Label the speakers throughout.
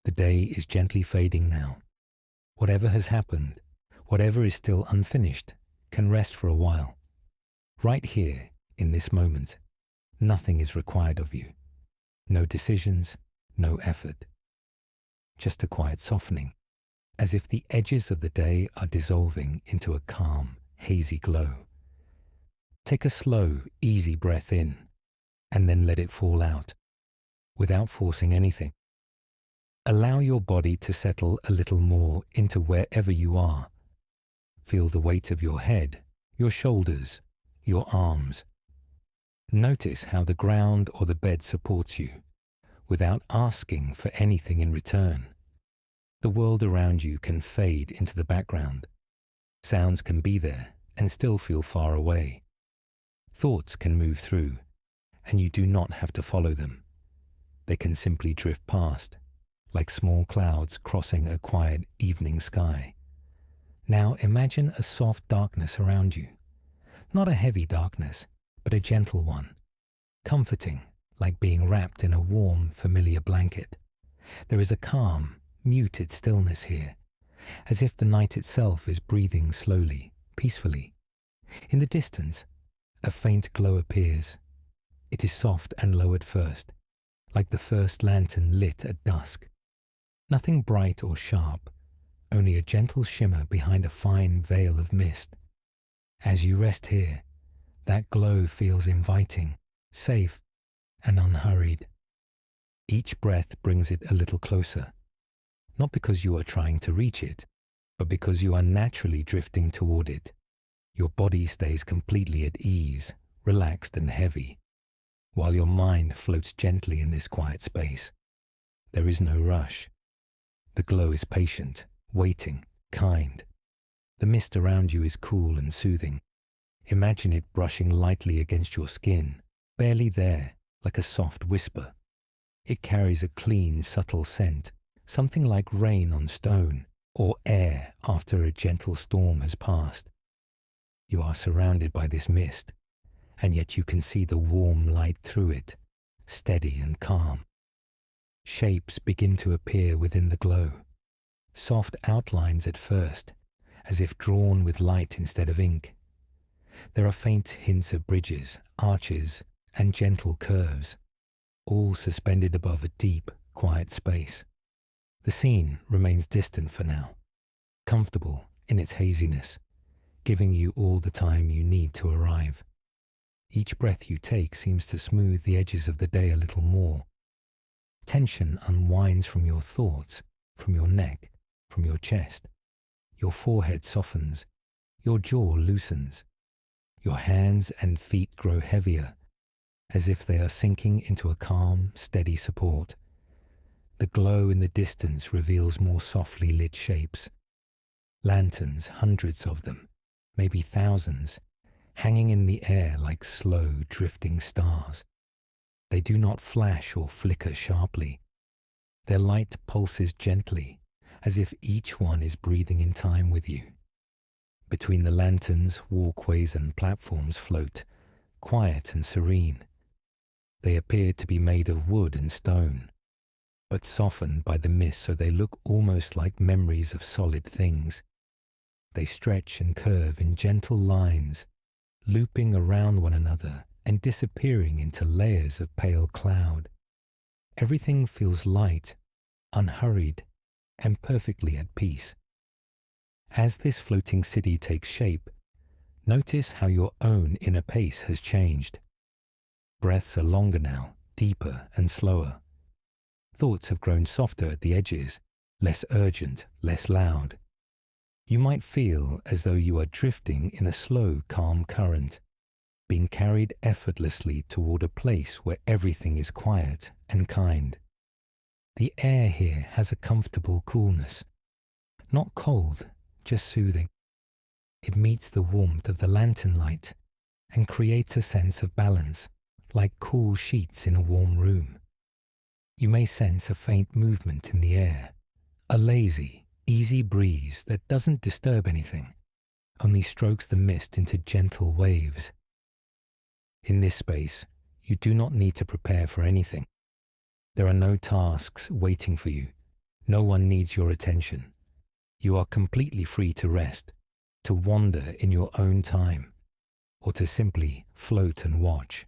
Speaker 1: The day is gently fading now. Whatever has happened, whatever is still unfinished, can rest for a while. Right here, in this moment, nothing is required of you. No decisions, no effort. Just a quiet softening, as if the edges of the day are dissolving into a calm, hazy glow. Take a slow, easy breath in, and then let it fall out, without forcing anything. Allow your body to settle a little more into wherever you are. Feel the weight of your head, your shoulders, your arms. Notice how the ground or the bed supports you, without asking for anything in return. The world around you can fade into the background. Sounds can be there and still feel far away. Thoughts can move through, and you do not have to follow them. They can simply drift past, like small clouds crossing a quiet evening sky. Now imagine a soft darkness around you. Not a heavy darkness, but a gentle one. Comforting, like being wrapped in a warm, familiar blanket. There is a calm, muted stillness here, as if the night itself is breathing slowly, peacefully. In the distance, a faint glow appears. It is soft and low at first, like the first lantern lit at dusk. Nothing bright or sharp, only a gentle shimmer behind a fine veil of mist. As you rest here, that glow feels inviting, safe, and unhurried. Each breath brings it a little closer, not because you are trying to reach it, but because you are naturally drifting toward it. Your body stays completely at ease, relaxed and heavy, while your mind floats gently in this quiet space. There is no rush. The glow is patient, waiting, kind. The mist around you is cool and soothing. Imagine it brushing lightly against your skin, barely there, like a soft whisper. It carries a clean, subtle scent, something like rain on stone or air after a gentle storm has passed. You are surrounded by this mist, and yet you can see the warm light through it, steady and calm. Shapes begin to appear within the glow, soft outlines at first, as if drawn with light instead of ink. There are faint hints of bridges, arches, and gentle curves, all suspended above a deep, quiet space. The scene remains distant for now, comfortable in its haziness, giving you all the time you need to arrive. Each breath you take seems to smooth the edges of the day a little more. Tension unwinds from your thoughts, from your neck, from your chest. Your forehead softens, your jaw loosens. Your hands and feet grow heavier, as if they are sinking into a calm, steady support. The glow in the distance reveals more softly lit shapes. Lanterns, hundreds of them, maybe thousands, hanging in the air like slow, drifting stars. They do not flash or flicker sharply. Their light pulses gently, as if each one is breathing in time with you. Between the lanterns, walkways and platforms float, quiet and serene. They appear to be made of wood and stone, but softened by the mist so they look almost like memories of solid things. They stretch and curve in gentle lines, looping around one another and disappearing into layers of pale cloud. Everything feels light, unhurried, and perfectly at peace. As this floating city takes shape, notice how your own inner pace has changed. Breaths are longer now, deeper and slower. Thoughts have grown softer at the edges, less urgent, less loud. You might feel as though you are drifting in a slow, calm current, being carried effortlessly toward a place where everything is quiet and kind. The air here has a comfortable coolness, not cold, just soothing. It meets the warmth of the lantern light and creates a sense of balance, like cool sheets in a warm room. You may sense a faint movement in the air, a lazy, easy breeze that doesn't disturb anything, only strokes the mist into gentle waves. In this space, you do not need to prepare for anything. There are no tasks waiting for you, No one needs your attention. You are completely free to rest, to wander in your own time, or to simply float and watch.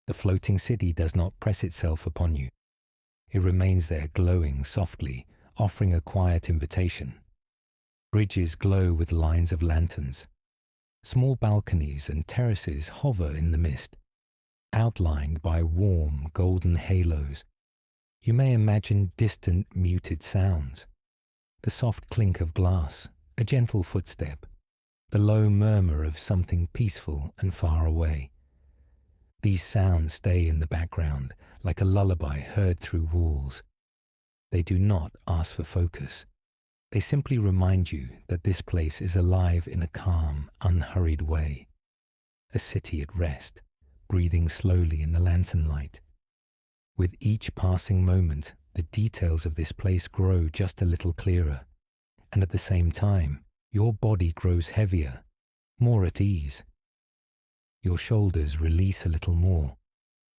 Speaker 1: The floating city does not press itself upon you. It remains there glowing softly, offering a quiet invitation. Bridges glow with lines of lanterns. Small balconies and terraces hover in the mist, outlined by warm golden halos. You may imagine distant muted sounds. The soft clink of glass, a gentle footstep, the low murmur of something peaceful and far away. These sounds stay in the background like a lullaby heard through walls. They do not ask for focus. They simply remind you that this place is alive in a calm, unhurried way. A city at rest, breathing slowly in the lantern light. With each passing moment, the details of this place grow just a little clearer, and at the same time, your body grows heavier, more at ease. Your shoulders release a little more.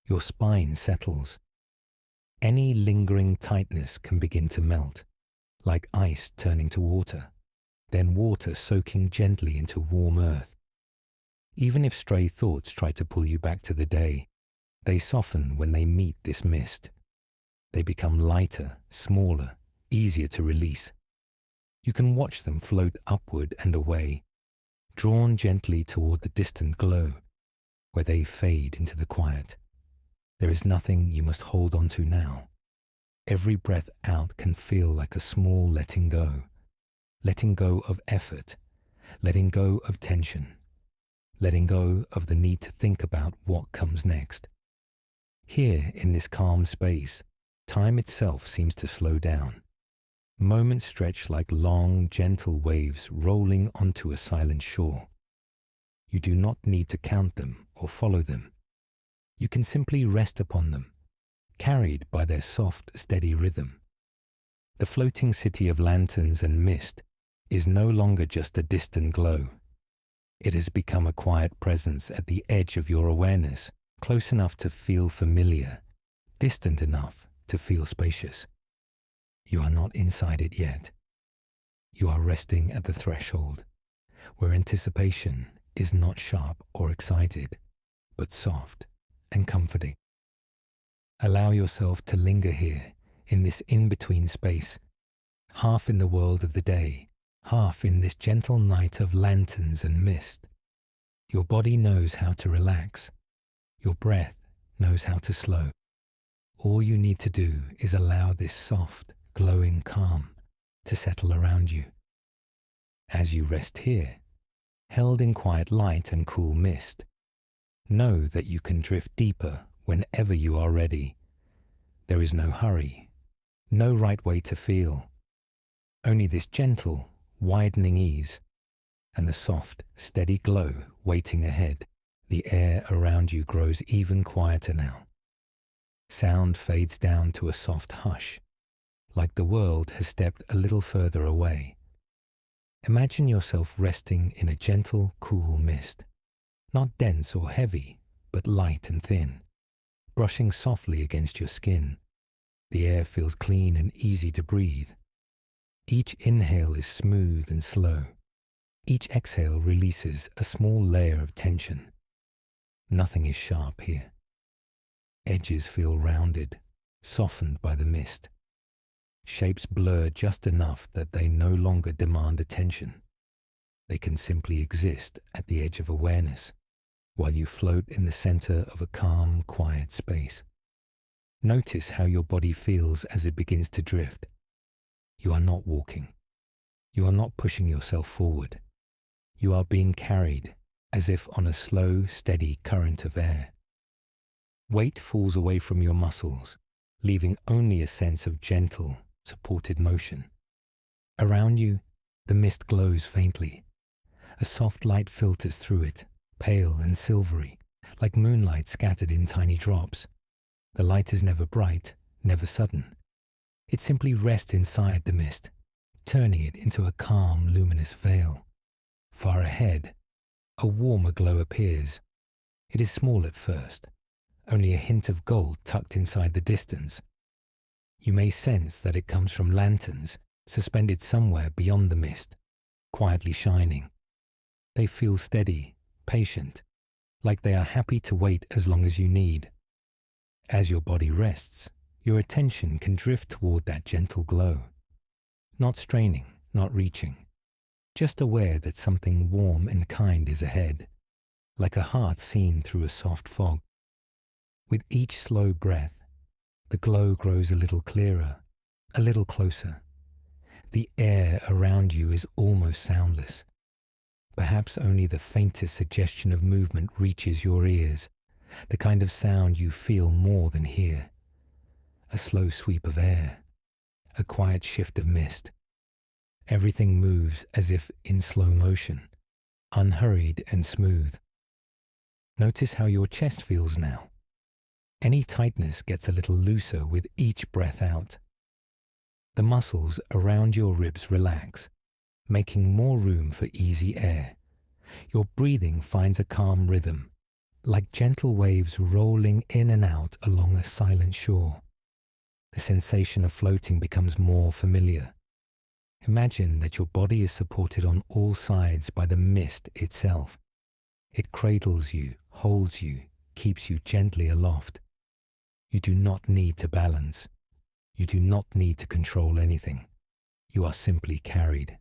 Speaker 1: Your spine settles. Any lingering tightness can begin to melt, like ice turning to water, then water soaking gently into warm earth. Even if stray thoughts try to pull you back to the day, they soften when they meet this mist. They become lighter, smaller, easier to release. You can watch them float upward and away, drawn gently toward the distant glow, where they fade into the quiet. There is nothing you must hold on to now. Every breath out can feel like a small letting go of effort, letting go of tension, letting go of the need to think about what comes next. Here in this calm space, time itself seems to slow down. Moments stretch like long, gentle waves rolling onto a silent shore. You do not need to count them or follow them. You can simply rest upon them, carried by their soft, steady rhythm. The floating city of lanterns and mist is no longer just a distant glow. It has become a quiet presence at the edge of your awareness, close enough to feel familiar, distant enough to feel spacious. You are not inside it yet. You are resting at the threshold, where anticipation is not sharp or excited, but soft and comforting. Allow yourself to linger here in this in-between space, half in the world of the day, half in this gentle night of lanterns and mist. Your body knows how to relax. Your breath knows how to slow. All you need to do is allow this soft, glowing calm to settle around you. As you rest here, held in quiet light and cool mist, know that you can drift deeper whenever you are ready. There is no hurry, no right way to feel, only this gentle, widening ease and the soft, steady glow waiting ahead. The air around you grows even quieter now. Sound fades down to a soft hush, like the world has stepped a little further away. Imagine yourself resting in a gentle, cool mist, not dense or heavy, but light and thin, brushing softly against your skin. The air feels clean and easy to breathe. Each inhale is smooth and slow. Each exhale releases a small layer of tension. Nothing is sharp here. Edges feel rounded, softened by the mist. Shapes blur just enough that they no longer demand attention. They can simply exist at the edge of awareness, while you float in the center of a calm, quiet space. Notice how your body feels as it begins to drift. You are not walking. You are not pushing yourself forward. You are being carried, as if on a slow, steady current of air. Weight falls away from your muscles, leaving only a sense of gentle, supported motion. Around you, the mist glows faintly. A soft light filters through it, pale and silvery, like moonlight scattered in tiny drops. The light is never bright, never sudden. It simply rests inside the mist, turning it into a calm, luminous veil. Far ahead, a warmer glow appears. It is small at first, only a hint of gold tucked inside the distance. You may sense that it comes from lanterns suspended somewhere beyond the mist, quietly shining. They feel steady, patient, like they are happy to wait as long as you need. As your body rests, your attention can drift toward that gentle glow. Not straining, not reaching, just aware that something warm and kind is ahead, like a heart seen through a soft fog. With each slow breath, the glow grows a little clearer, a little closer. The air around you is almost soundless. Perhaps only the faintest suggestion of movement reaches your ears, the kind of sound you feel more than hear. A slow sweep of air, a quiet shift of mist. Everything moves as if in slow motion, unhurried and smooth. Notice how your chest feels now. Any tightness gets a little looser with each breath out. The muscles around your ribs relax, making more room for easy air. Your breathing finds a calm rhythm, like gentle waves rolling in and out along a silent shore. The sensation of floating becomes more familiar. Imagine that your body is supported on all sides by the mist itself. It cradles you, holds you, keeps you gently aloft. You do not need to balance. You do not need to control anything. You are simply carried.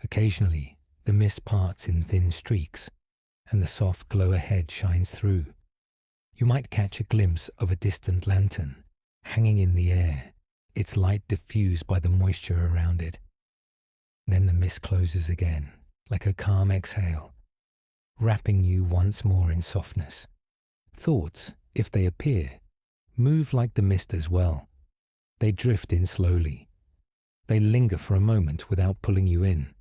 Speaker 1: Occasionally, the mist parts in thin streaks, and the soft glow ahead shines through. You might catch a glimpse of a distant lantern, hanging in the air, its light diffused by the moisture around it. Then the mist closes again, like a calm exhale, wrapping you once more in softness. Thoughts, if they appear, move like the mist as well. They drift in slowly. They linger for a moment without pulling you in.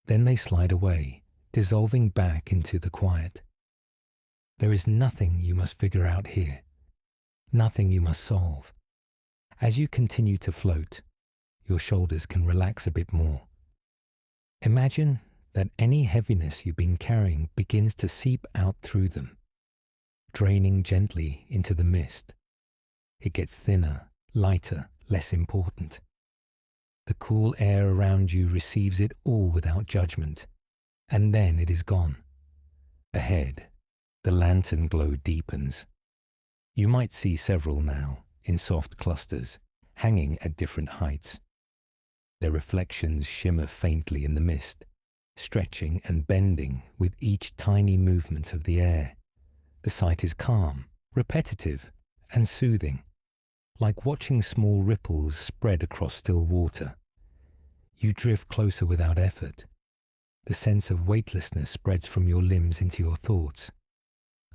Speaker 1: Then they slide away, dissolving back into the quiet. There is nothing you must figure out here, nothing you must solve. As you continue to float, your shoulders can relax a bit more. Imagine that any heaviness you've been carrying begins to seep out through them, draining gently into the mist. It gets thinner, lighter, less important. The cool air around you receives it all without judgment, and then it is gone. Ahead, the lantern glow deepens. You might see several now, in soft clusters, hanging at different heights. Their reflections shimmer faintly in the mist, stretching and bending with each tiny movement of the air. The sight is calm, repetitive, and soothing, like watching small ripples spread across still water. You drift closer without effort. The sense of weightlessness spreads from your limbs into your thoughts.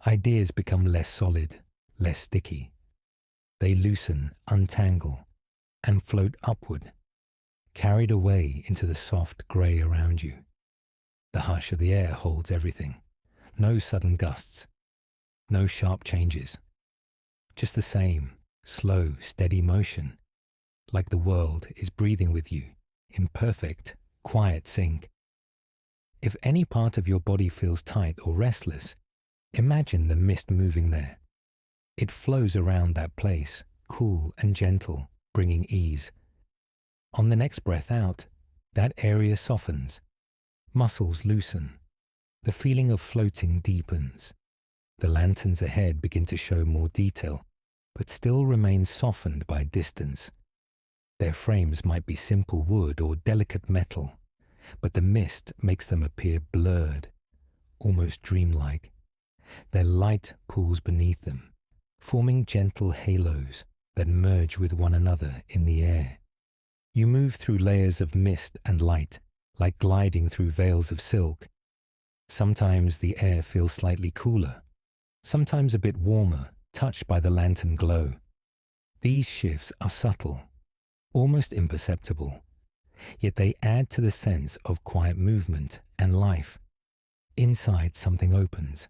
Speaker 1: Ideas become less solid, less sticky. They loosen, untangle, and float upward, carried away into the soft grey around you. The hush of the air holds everything. No sudden gusts, no sharp changes. Just the same, slow, steady motion, like the world is breathing with you in perfect, quiet sync. If any part of your body feels tight or restless, imagine the mist moving there. It flows around that place, cool and gentle, bringing ease. On the next breath out, that area softens. Muscles loosen. The feeling of floating deepens. The lanterns ahead begin to show more detail, but still remain softened by distance. Their frames might be simple wood or delicate metal, but the mist makes them appear blurred, almost dreamlike. Their light pools beneath them, forming gentle halos that merge with one another in the air. You move through layers of mist and light, like gliding through veils of silk. Sometimes the air feels slightly cooler, sometimes a bit warmer, touched by the lantern glow. These shifts are subtle, almost imperceptible, yet they add to the sense of quiet movement and life. Inside, something opens.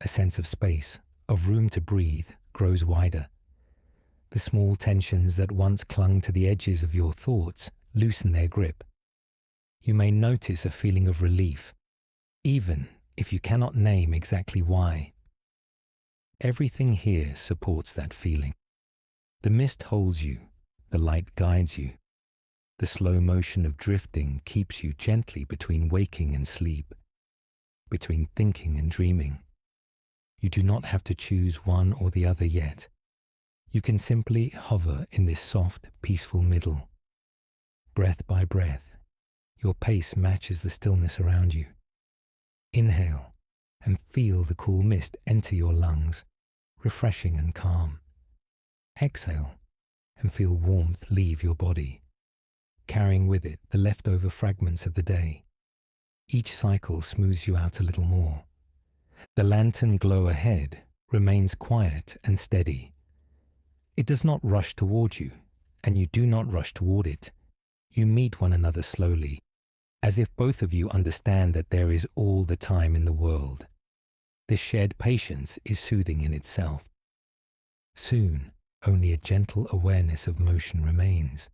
Speaker 1: A sense of space, of room to breathe, grows wider. The small tensions that once clung to the edges of your thoughts loosen their grip. You may notice a feeling of relief, even if you cannot name exactly why. Everything here supports that feeling. The mist holds you, the light guides you. The slow motion of drifting keeps you gently between waking and sleep, between thinking and dreaming. You do not have to choose one or the other yet. You can simply hover in this soft, peaceful middle. Breath by breath, your pace matches the stillness around you. Inhale and feel the cool mist enter your lungs, refreshing and calm. Exhale and feel warmth leave your body, carrying with it the leftover fragments of the day. Each cycle smooths you out a little more. The lantern glow ahead remains quiet and steady. It does not rush toward you, and you do not rush toward it. You meet one another slowly, as if both of you understand that there is all the time in the world. This shared patience is soothing in itself. Soon, only a gentle awareness of motion remains.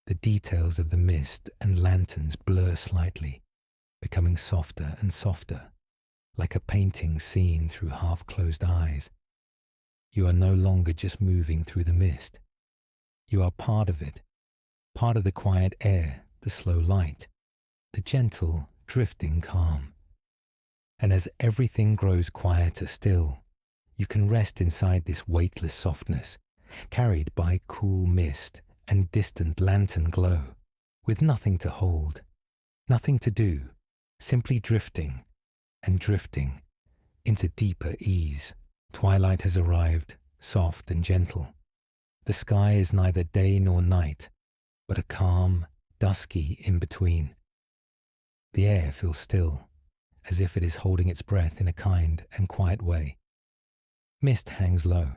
Speaker 1: The details of the mist and lanterns blur slightly, becoming softer and softer, like a painting seen through half-closed eyes. You are no longer just moving through the mist. You are part of it, part of the quiet air, the slow light, the gentle, drifting calm. And as everything grows quieter still, you can rest inside this weightless softness, carried by cool mist and distant lantern glow, with nothing to hold, nothing to do, simply drifting and drifting into deeper ease. Twilight has arrived, soft and gentle. The sky is neither day nor night, but a calm, dusky in-between. The air feels still, as if it is holding its breath in a kind and quiet way. Mist hangs low,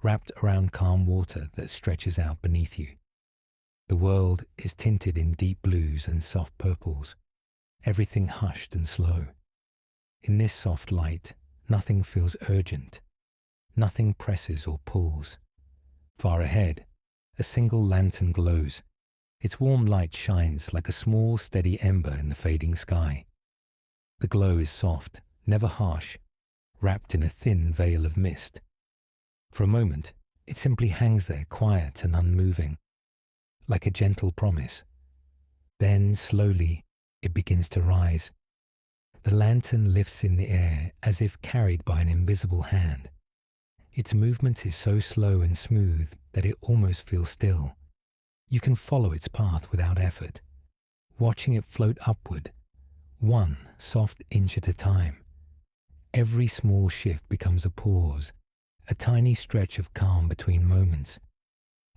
Speaker 1: wrapped around calm water that stretches out beneath you. The world is tinted in deep blues and soft purples, everything hushed and slow. In this soft light, nothing feels urgent. Nothing presses or pulls. Far ahead, a single lantern glows. Its warm light shines like a small, steady ember in the fading sky. The glow is soft, never harsh, wrapped in a thin veil of mist. For a moment, it simply hangs there quiet and unmoving, like a gentle promise. Then, slowly, it begins to rise. The lantern lifts in the air as if carried by an invisible hand. Its movement is so slow and smooth that it almost feels still. You can follow its path without effort, watching it float upward, one soft inch at a time. Every small shift becomes a pause, a tiny stretch of calm between moments.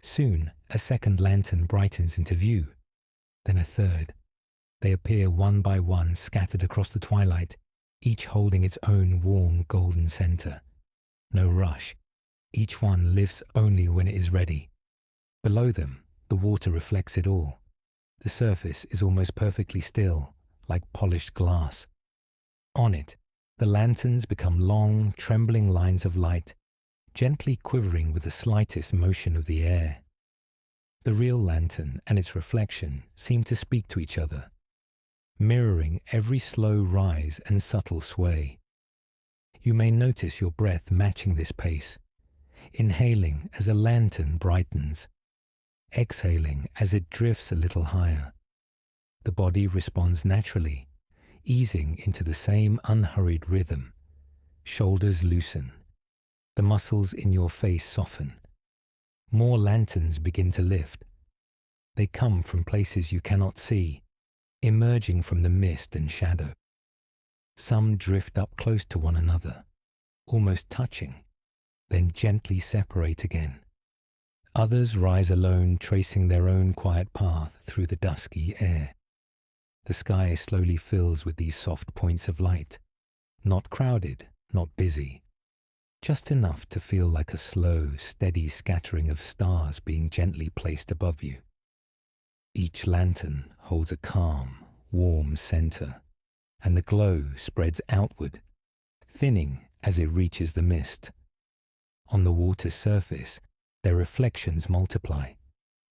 Speaker 1: Soon, a second lantern brightens into view, then a third. They appear one by one, scattered across the twilight, each holding its own warm golden center. No rush. Each one lifts only when it is ready. Below them, the water reflects it all. The surface is almost perfectly still, like polished glass. On it, the lanterns become long, trembling lines of light, gently quivering with the slightest motion of the air. The real lantern and its reflection seem to speak to each other, mirroring every slow rise and subtle sway. You may notice your breath matching this pace, inhaling as a lantern brightens, exhaling as it drifts a little higher. The body responds naturally, easing into the same unhurried rhythm. Shoulders loosen. The muscles in your face soften. More lanterns begin to lift. They come from places you cannot see, emerging from the mist and shadow. Some drift up close to one another, almost touching, then gently separate again. Others rise alone, tracing their own quiet path through the dusky air. The sky slowly fills with these soft points of light, not crowded, not busy, just enough to feel like a slow, steady scattering of stars being gently placed above you. Each lantern holds a calm, warm center, and the glow spreads outward, thinning as it reaches the mist. On the water's surface, their reflections multiply.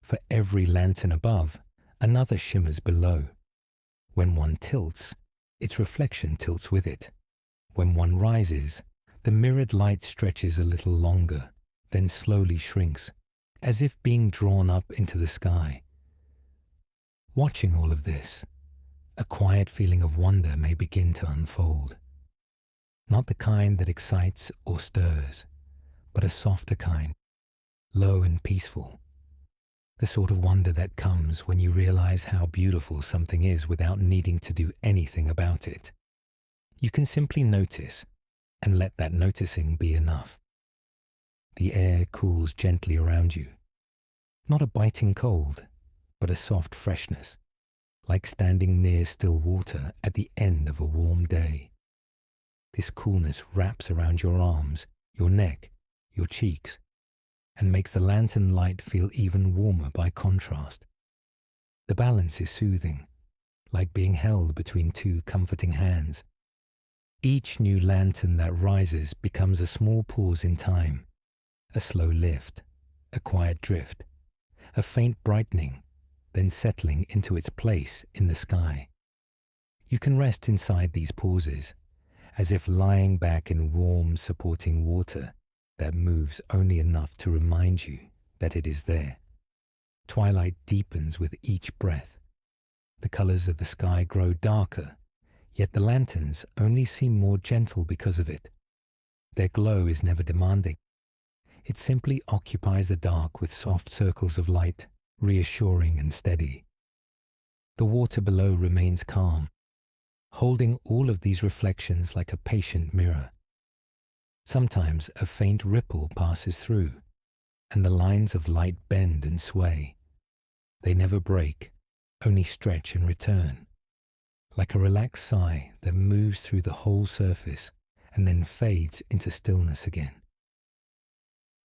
Speaker 1: For every lantern above, another shimmers below. When one tilts, its reflection tilts with it. When one rises, the mirrored light stretches a little longer, then slowly shrinks, as if being drawn up into the sky. Watching all of this, a quiet feeling of wonder may begin to unfold. Not the kind that excites or stirs, but a softer kind, low and peaceful. The sort of wonder that comes when you realize how beautiful something is without needing to do anything about it. You can simply notice and let that noticing be enough. The air cools gently around you. Not a biting cold, but a soft freshness, like standing near still water at the end of a warm day. This coolness wraps around your arms, your neck, your cheeks, and makes the lantern light feel even warmer by contrast. The balance is soothing, like being held between two comforting hands. Each new lantern that rises becomes a small pause in time, a slow lift, a quiet drift, a faint brightening, then settling into its place in the sky. You can rest inside these pauses, as if lying back in warm, supporting water that moves only enough to remind you that it is there. Twilight deepens with each breath. The colors of the sky grow darker, yet the lanterns only seem more gentle because of it. Their glow is never demanding. It simply occupies the dark with soft circles of light, reassuring and steady. The water below remains calm, holding all of these reflections like a patient mirror. Sometimes a faint ripple passes through, and the lines of light bend and sway. They never break, only stretch and return, like a relaxed sigh that moves through the whole surface and then fades into stillness again.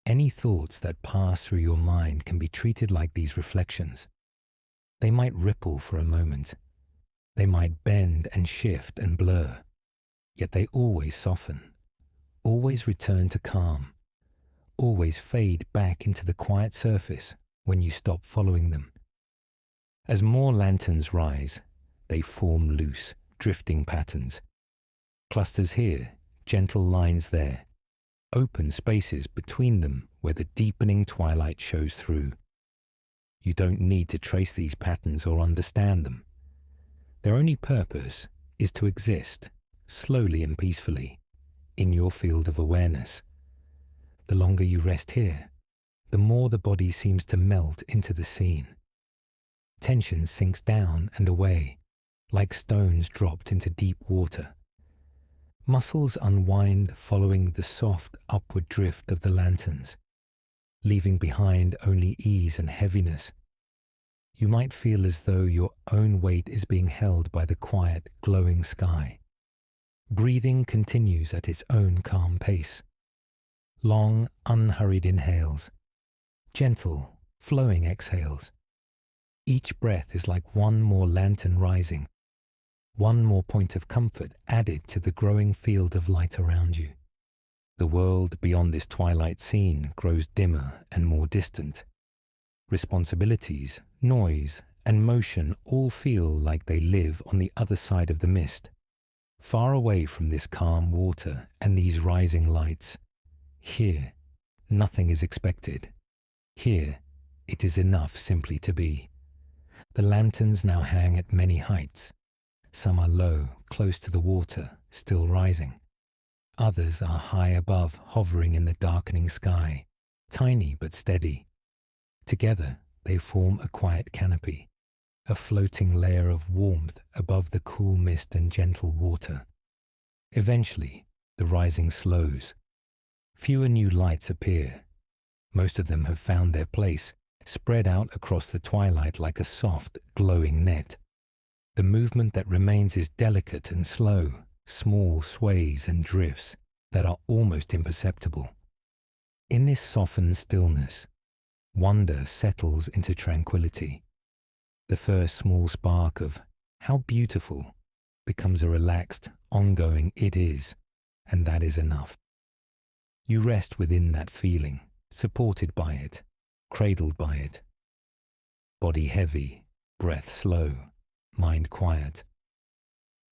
Speaker 1: Any thoughts that pass through your mind can be treated like these reflections. They might ripple for a moment. They might bend and shift and blur, yet they always soften, always return to calm, always fade back into the quiet surface when you stop following them. As more lanterns rise, they form loose, drifting patterns. Clusters here, gentle lines there, open spaces between them where the deepening twilight shows through. You don't need to trace these patterns or understand them. Their only purpose is to exist, slowly and peacefully, in your field of awareness. The longer you rest here, the more the body seems to melt into the scene. Tension sinks down and away, like stones dropped into deep water. Muscles unwind following the soft upward drift of the lanterns, leaving behind only ease and heaviness. You might feel as though your own weight is being held by the quiet, glowing sky. Breathing continues at its own calm pace. Long, unhurried inhales, gentle, flowing exhales. Each breath is like one more lantern rising, one more point of comfort added to the growing field of light around you. The world beyond this twilight scene grows dimmer and more distant. Responsibilities, noise, and motion all feel like they live on the other side of the mist, far away from this calm water and these rising lights. Here, nothing is expected. Here, it is enough simply to be. The lanterns now hang at many heights. Some are low, close to the water, still rising. Others are high above, hovering in the darkening sky, tiny but steady. Together, they form a quiet canopy, a floating layer of warmth above the cool mist and gentle water. Eventually, the rising slows. Fewer new lights appear. Most of them have found their place, spread out across the twilight like a soft, glowing net. The movement that remains is delicate and slow, small sways and drifts that are almost imperceptible. In this softened stillness, wonder settles into tranquility. The first small spark of "how beautiful" becomes a relaxed, ongoing "it is," and that is enough. You rest within that feeling, supported by it, cradled by it. Body heavy, breath slow, mind quiet.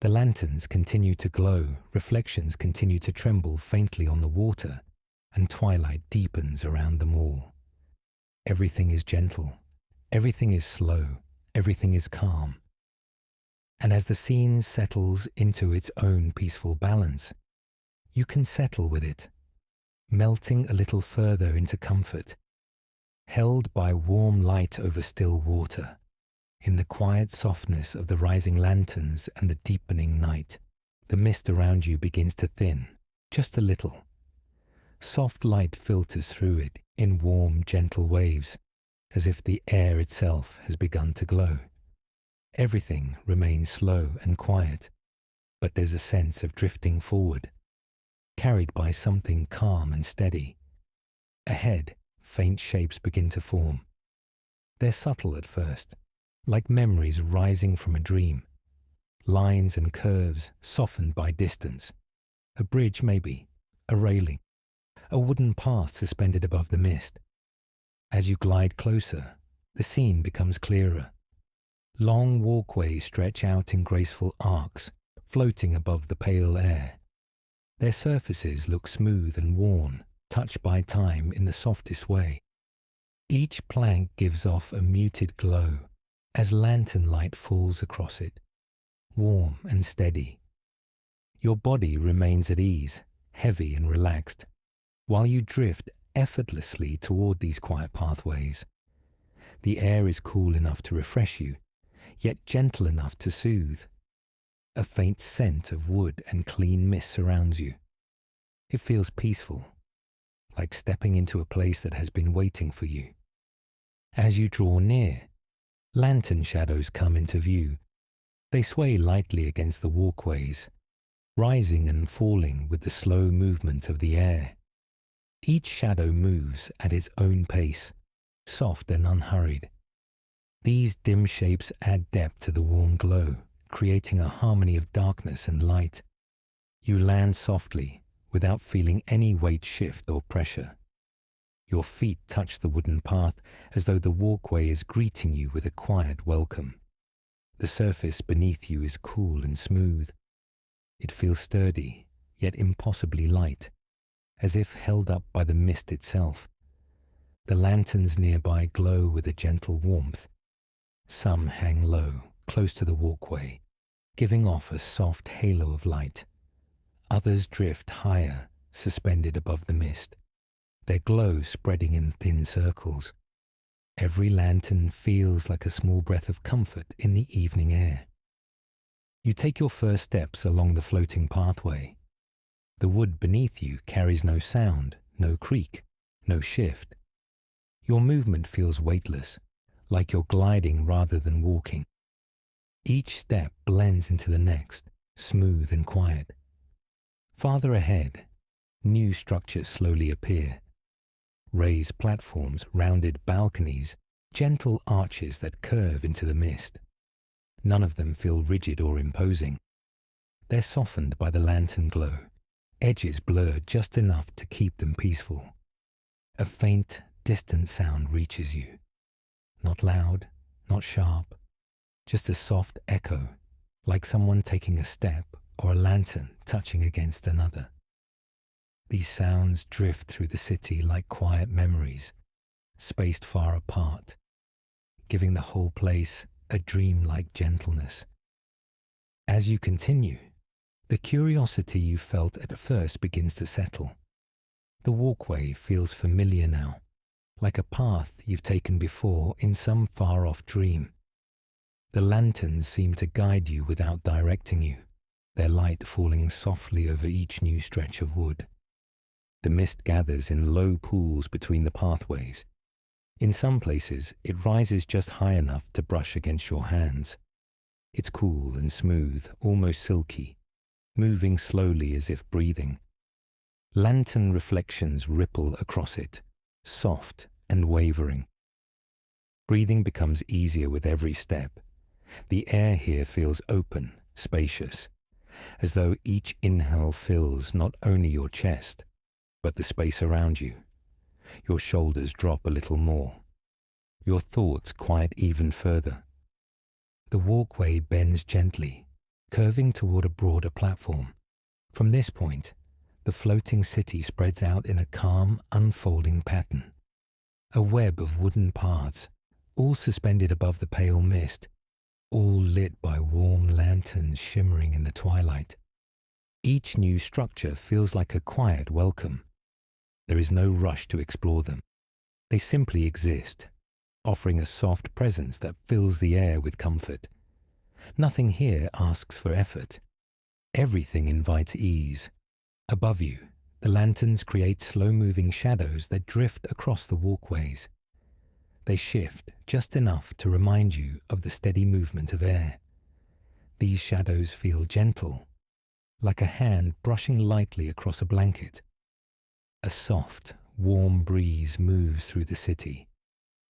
Speaker 1: The lanterns continue to glow, reflections continue to tremble faintly on the water, and twilight deepens around them all. Everything is gentle, everything is slow, everything is calm. And as the scene settles into its own peaceful balance, you can settle with it, melting a little further into comfort, held by warm light over still water, in the quiet softness of the rising lanterns and the deepening night. The mist around you begins to thin, just a little. Soft light filters through it in warm, gentle waves, as if the air itself has begun to glow. Everything remains slow and quiet, but there's a sense of drifting forward, carried by something calm and steady. Ahead, faint shapes begin to form. They're subtle at first, like memories rising from a dream. Lines and curves softened by distance. A bridge maybe, a railing, a wooden path suspended above the mist. As you glide closer, the scene becomes clearer. Long walkways stretch out in graceful arcs, floating above the pale air. Their surfaces look smooth and worn, touched by time in the softest way. Each plank gives off a muted glow as lantern light falls across it, warm and steady. Your body remains at ease, heavy and relaxed, while you drift effortlessly toward these quiet pathways. The air is cool enough to refresh you, yet gentle enough to soothe. A faint scent of wood and clean mist surrounds you. It feels peaceful, like stepping into a place that has been waiting for you. As you draw near, lantern shadows come into view. They sway lightly against the walkways, rising and falling with the slow movement of the air. Each shadow moves at its own pace, soft and unhurried. These dim shapes add depth to the warm glow, creating a harmony of darkness and light. You land softly, without feeling any weight shift or pressure. Your feet touch the wooden path as though the walkway is greeting you with a quiet welcome. The surface beneath you is cool and smooth. It feels sturdy, yet impossibly light, as if held up by the mist itself. The lanterns nearby glow with a gentle warmth. Some hang low, close to the walkway, giving off a soft halo of light. Others drift higher, suspended above the mist, their glow spreading in thin circles. Every lantern feels like a small breath of comfort in the evening air. You take your first steps along the floating pathway. The wood beneath you carries no sound, no creak, no shift. Your movement feels weightless, like you're gliding rather than walking. Each step blends into the next, smooth and quiet. Farther ahead, new structures slowly appear. Raised platforms, rounded balconies, gentle arches that curve into the mist. None of them feel rigid or imposing. They're softened by the lantern glow, edges blurred just enough to keep them peaceful. A faint, distant sound reaches you. Not loud, not sharp, just a soft echo, like someone taking a step or a lantern touching against another. These sounds drift through the city like quiet memories, spaced far apart, giving the whole place a dreamlike gentleness. As you continue, the curiosity you felt at first begins to settle. The walkway feels familiar now, like a path you've taken before in some far-off dream. The lanterns seem to guide you without directing you, their light falling softly over each new stretch of wood. The mist gathers in low pools between the pathways. In some places, it rises just high enough to brush against your hands. It's cool and smooth, almost silky, moving slowly as if breathing. Lantern reflections ripple across it, soft and wavering. Breathing becomes easier with every step. The air here feels open, spacious, as though each inhale fills not only your chest, but the space around you. Your shoulders drop a little more. Your thoughts quiet even further. The walkway bends gently, curving toward a broader platform. From this point, the floating city spreads out in a calm, unfolding pattern. A web of wooden paths, all suspended above the pale mist, all lit by warm lanterns shimmering in the twilight. Each new structure feels like a quiet welcome. There is no rush to explore them. They simply exist, offering a soft presence that fills the air with comfort. Nothing here asks for effort. Everything invites ease. Above you, the lanterns create slow-moving shadows that drift across the walkways. They shift just enough to remind you of the steady movement of air. These shadows feel gentle, like a hand brushing lightly across a blanket. A soft, warm breeze moves through the city.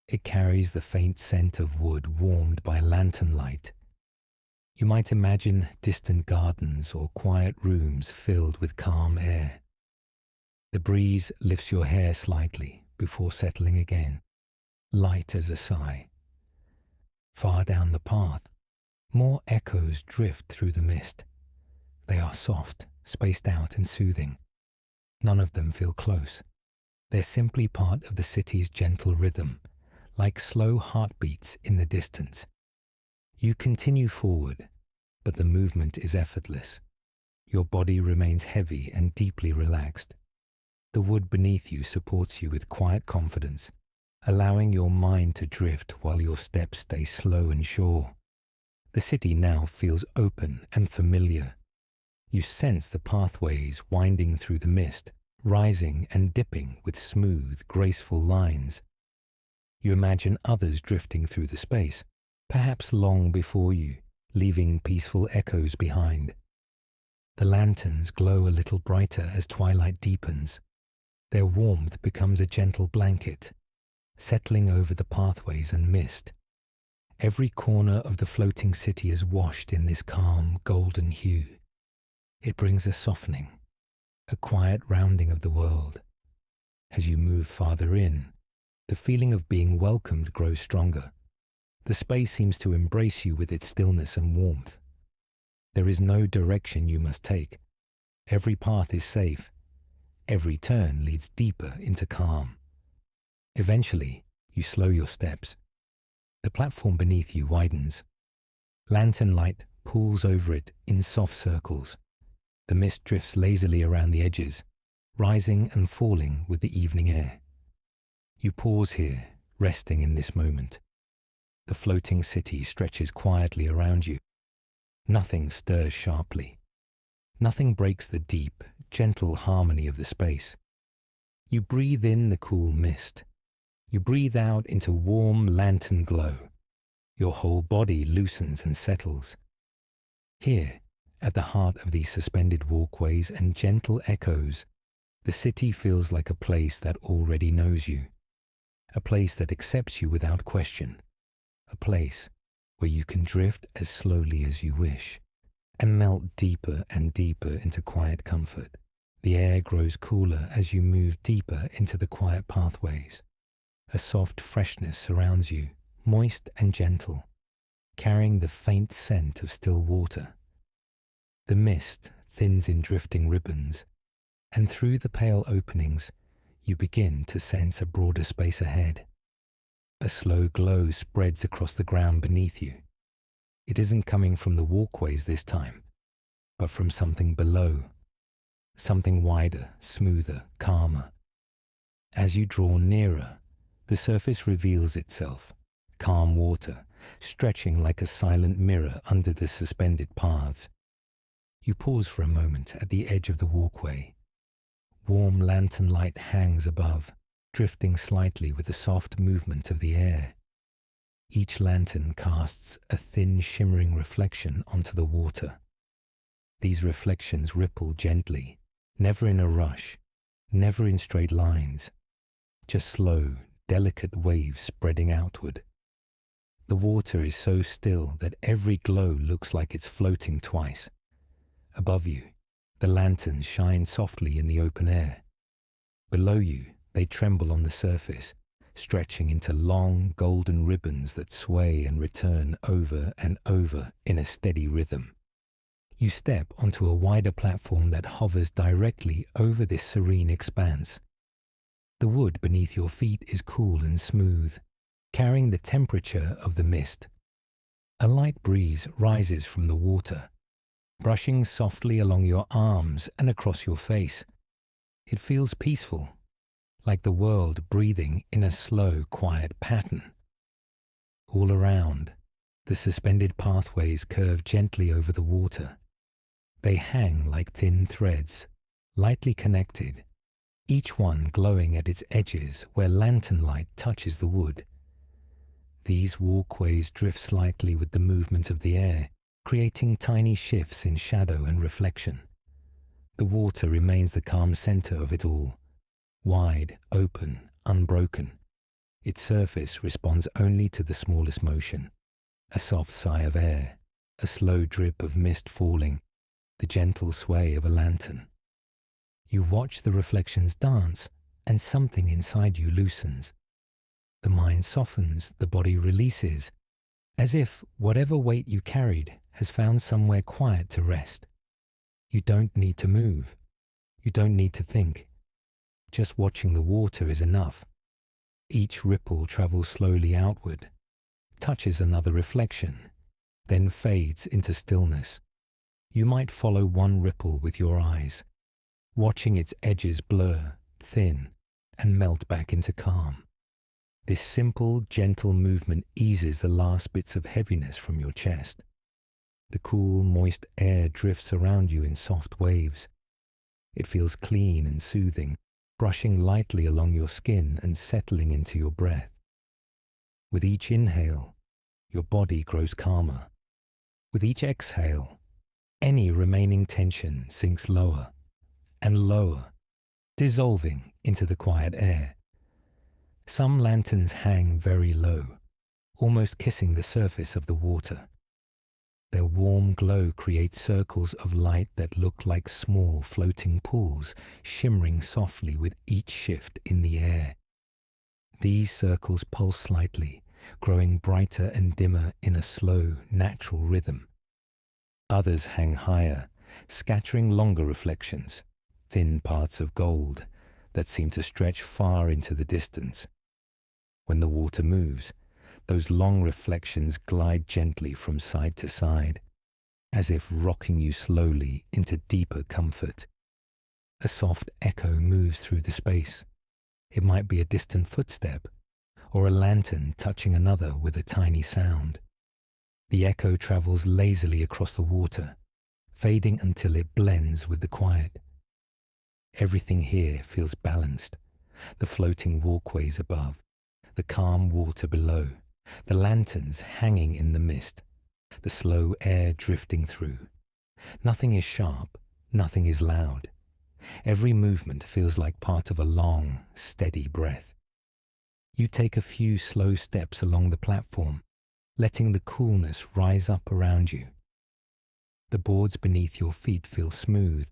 Speaker 1: It carries the faint scent of wood warmed by lantern light. You might imagine distant gardens or quiet rooms filled with calm air. The breeze lifts your hair slightly before settling again, light as a sigh. Far down the path, more echoes drift through the mist. They are soft, spaced out and soothing. None of them feel close. They're simply part of the city's gentle rhythm, like slow heartbeats in the distance. You continue forward, but the movement is effortless. Your body remains heavy and deeply relaxed. The wood beneath you supports you with quiet confidence, allowing your mind to drift while your steps stay slow and sure. The city now feels open and familiar. You sense the pathways winding through the mist, rising and dipping with smooth, graceful lines. You imagine others drifting through the space, perhaps long before you, leaving peaceful echoes behind. The lanterns glow a little brighter as twilight deepens. Their warmth becomes a gentle blanket, settling over the pathways and mist. Every corner of the floating city is washed in this calm, golden hue. It brings a softening, a quiet rounding of the world. As you move farther in, the feeling of being welcomed grows stronger. The space seems to embrace you with its stillness and warmth. There is no direction you must take. Every path is safe. Every turn leads deeper into calm. Eventually, you slow your steps. The platform beneath you widens. Lantern light pools over it in soft circles. The mist drifts lazily around the edges, rising and falling with the evening air. You pause here, resting in this moment. The floating city stretches quietly around you. Nothing stirs sharply. Nothing breaks the deep, gentle harmony of the space. You breathe in the cool mist. You breathe out into warm lantern glow. Your whole body loosens and settles. Here, at the heart of these suspended walkways and gentle echoes, the city feels like a place that already knows you. A place that accepts you without question. A place where you can drift as slowly as you wish and melt deeper and deeper into quiet comfort. The air grows cooler as you move deeper into the quiet pathways. A soft freshness surrounds you, moist and gentle, carrying the faint scent of still water. The mist thins in drifting ribbons, and through the pale openings, you begin to sense a broader space ahead. A slow glow spreads across the ground beneath you. It isn't coming from the walkways this time, but from something below. Something wider, smoother, calmer. As you draw nearer, the surface reveals itself, calm water, stretching like a silent mirror under the suspended paths. You pause for a moment at the edge of the walkway. Warm lantern light hangs above, drifting slightly with the soft movement of the air. Each lantern casts a thin, shimmering reflection onto the water. These reflections ripple gently, never in a rush, never in straight lines, just slow, delicate waves spreading outward. The water is so still that every glow looks like it's floating twice. Above you, the lanterns shine softly in the open air. Below you, they tremble on the surface, stretching into long, golden ribbons that sway and return over and over in a steady rhythm. You step onto a wider platform that hovers directly over this serene expanse. The wood beneath your feet is cool and smooth, carrying the temperature of the mist. A light breeze rises from the water, brushing softly along your arms and across your face. It feels peaceful, like the world breathing in a slow, quiet pattern. All around, the suspended pathways curve gently over the water. They hang like thin threads, lightly connected, each one glowing at its edges where lantern light touches the wood. These walkways drift slightly with the movement of the air, creating tiny shifts in shadow and reflection. The water remains the calm center of it all, wide, open, unbroken. Its surface responds only to the smallest motion, a soft sigh of air, a slow drip of mist falling, the gentle sway of a lantern. You watch the reflections dance, and something inside you loosens. The mind softens, the body releases, as if whatever weight you carried has found somewhere quiet to rest. You don't need to move. You don't need to think. Just watching the water is enough. Each ripple travels slowly outward, touches another reflection, then fades into stillness. You might follow one ripple with your eyes, watching its edges blur, thin, and melt back into calm. This simple, gentle movement eases the last bits of heaviness from your chest. The cool, moist air drifts around you in soft waves. It feels clean and soothing, brushing lightly along your skin and settling into your breath. With each inhale, your body grows calmer. With each exhale, any remaining tension sinks lower and lower, dissolving into the quiet air. Some lanterns hang very low, almost kissing the surface of the water. Their warm glow creates circles of light that look like small floating pools, shimmering softly with each shift in the air. These circles pulse slightly, growing brighter and dimmer in a slow, natural rhythm. Others hang higher, scattering longer reflections, thin parts of gold that seem to stretch far into the distance. When the water moves, those long reflections glide gently from side to side, as if rocking you slowly into deeper comfort. A soft echo moves through the space. It might be a distant footstep, or a lantern touching another with a tiny sound. The echo travels lazily across the water, fading until it blends with the quiet. Everything here feels balanced. The floating walkways above, the calm water below, the lanterns hanging in the mist, the slow air drifting through. Nothing is sharp, nothing is loud. Every movement feels like part of a long, steady breath. You take a few slow steps along the platform, letting the coolness rise up around you. The boards beneath your feet feel smooth,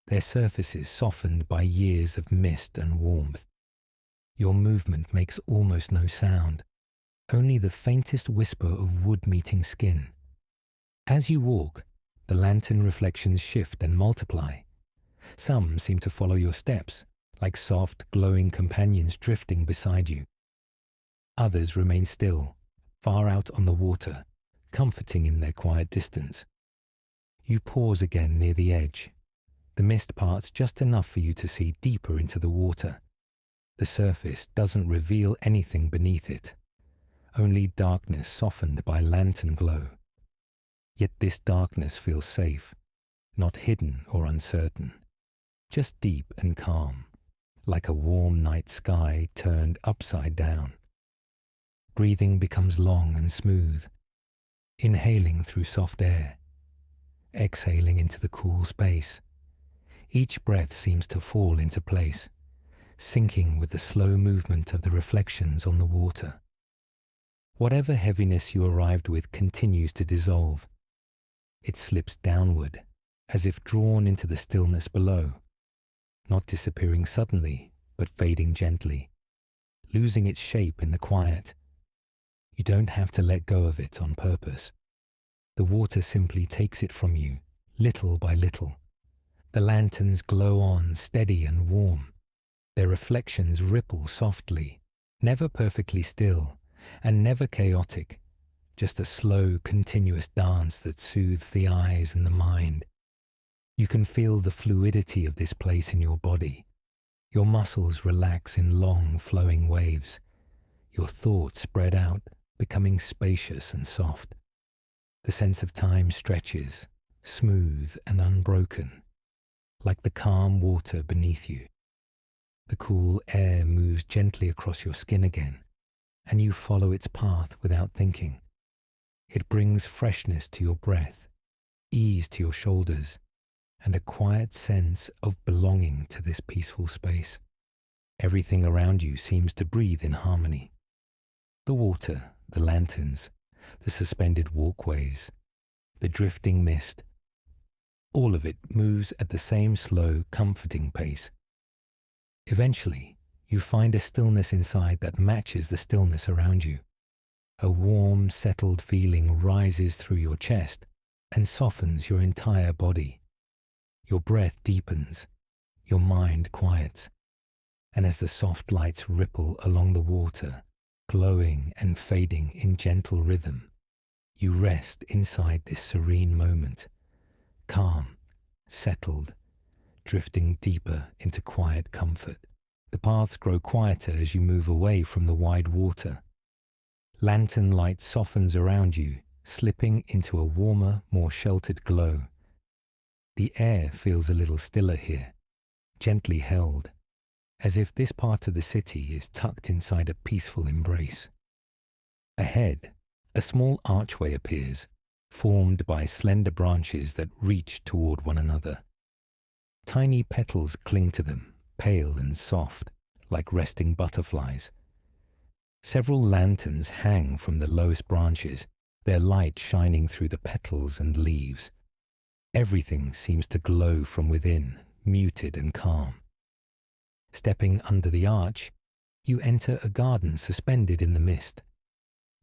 Speaker 1: their surfaces softened by years of mist and warmth. Your movement makes almost no sound, only the faintest whisper of wood meeting skin. As you walk, the lantern reflections shift and multiply. Some seem to follow your steps, like soft, glowing companions drifting beside you. Others remain still, far out on the water, comforting in their quiet distance. You pause again near the edge. The mist parts just enough for you to see deeper into the water. The surface doesn't reveal anything beneath it, only darkness softened by lantern glow. Yet this darkness feels safe, not hidden or uncertain, just deep and calm, like a warm night sky turned upside down. Breathing becomes long and smooth, inhaling through soft air, exhaling into the cool space. Each breath seems to fall into place, syncing with the slow movement of the reflections on the water. Whatever heaviness you arrived with continues to dissolve. It slips downward, as if drawn into the stillness below, not disappearing suddenly, but fading gently, losing its shape in the quiet. You don't have to let go of it on purpose. The water simply takes it from you, little by little. The lanterns glow on, steady and warm. Their reflections ripple softly, never perfectly still, and never chaotic, just a slow, continuous dance that soothes the eyes and the mind. You can feel the fluidity of this place in your body. Your muscles relax in long, flowing waves. Your thoughts spread out, becoming spacious and soft. The sense of time stretches, smooth and unbroken, like the calm water beneath you. The cool air moves gently across your skin again, and you follow its path without thinking. It brings freshness to your breath, ease to your shoulders, and a quiet sense of belonging to this peaceful space. Everything around you seems to breathe in harmony. The water, the lanterns, the suspended walkways, the drifting mist, all of it moves at the same slow, comforting pace. Eventually, you find a stillness inside that matches the stillness around you. A warm, settled feeling rises through your chest and softens your entire body. Your breath deepens, your mind quiets, and as the soft lights ripple along the water, glowing and fading in gentle rhythm, you rest inside this serene moment, calm, settled, drifting deeper into quiet comfort. The paths grow quieter as you move away from the wide water. Lantern light softens around you, slipping into a warmer, more sheltered glow. The air feels a little stiller here, gently held, as if this part of the city is tucked inside a peaceful embrace. Ahead, a small archway appears, formed by slender branches that reach toward one another. Tiny petals cling to them, pale and soft, like resting butterflies. Several lanterns hang from the lowest branches, their light shining through the petals and leaves. Everything seems to glow from within, muted and calm. Stepping under the arch, you enter a garden suspended in the mist.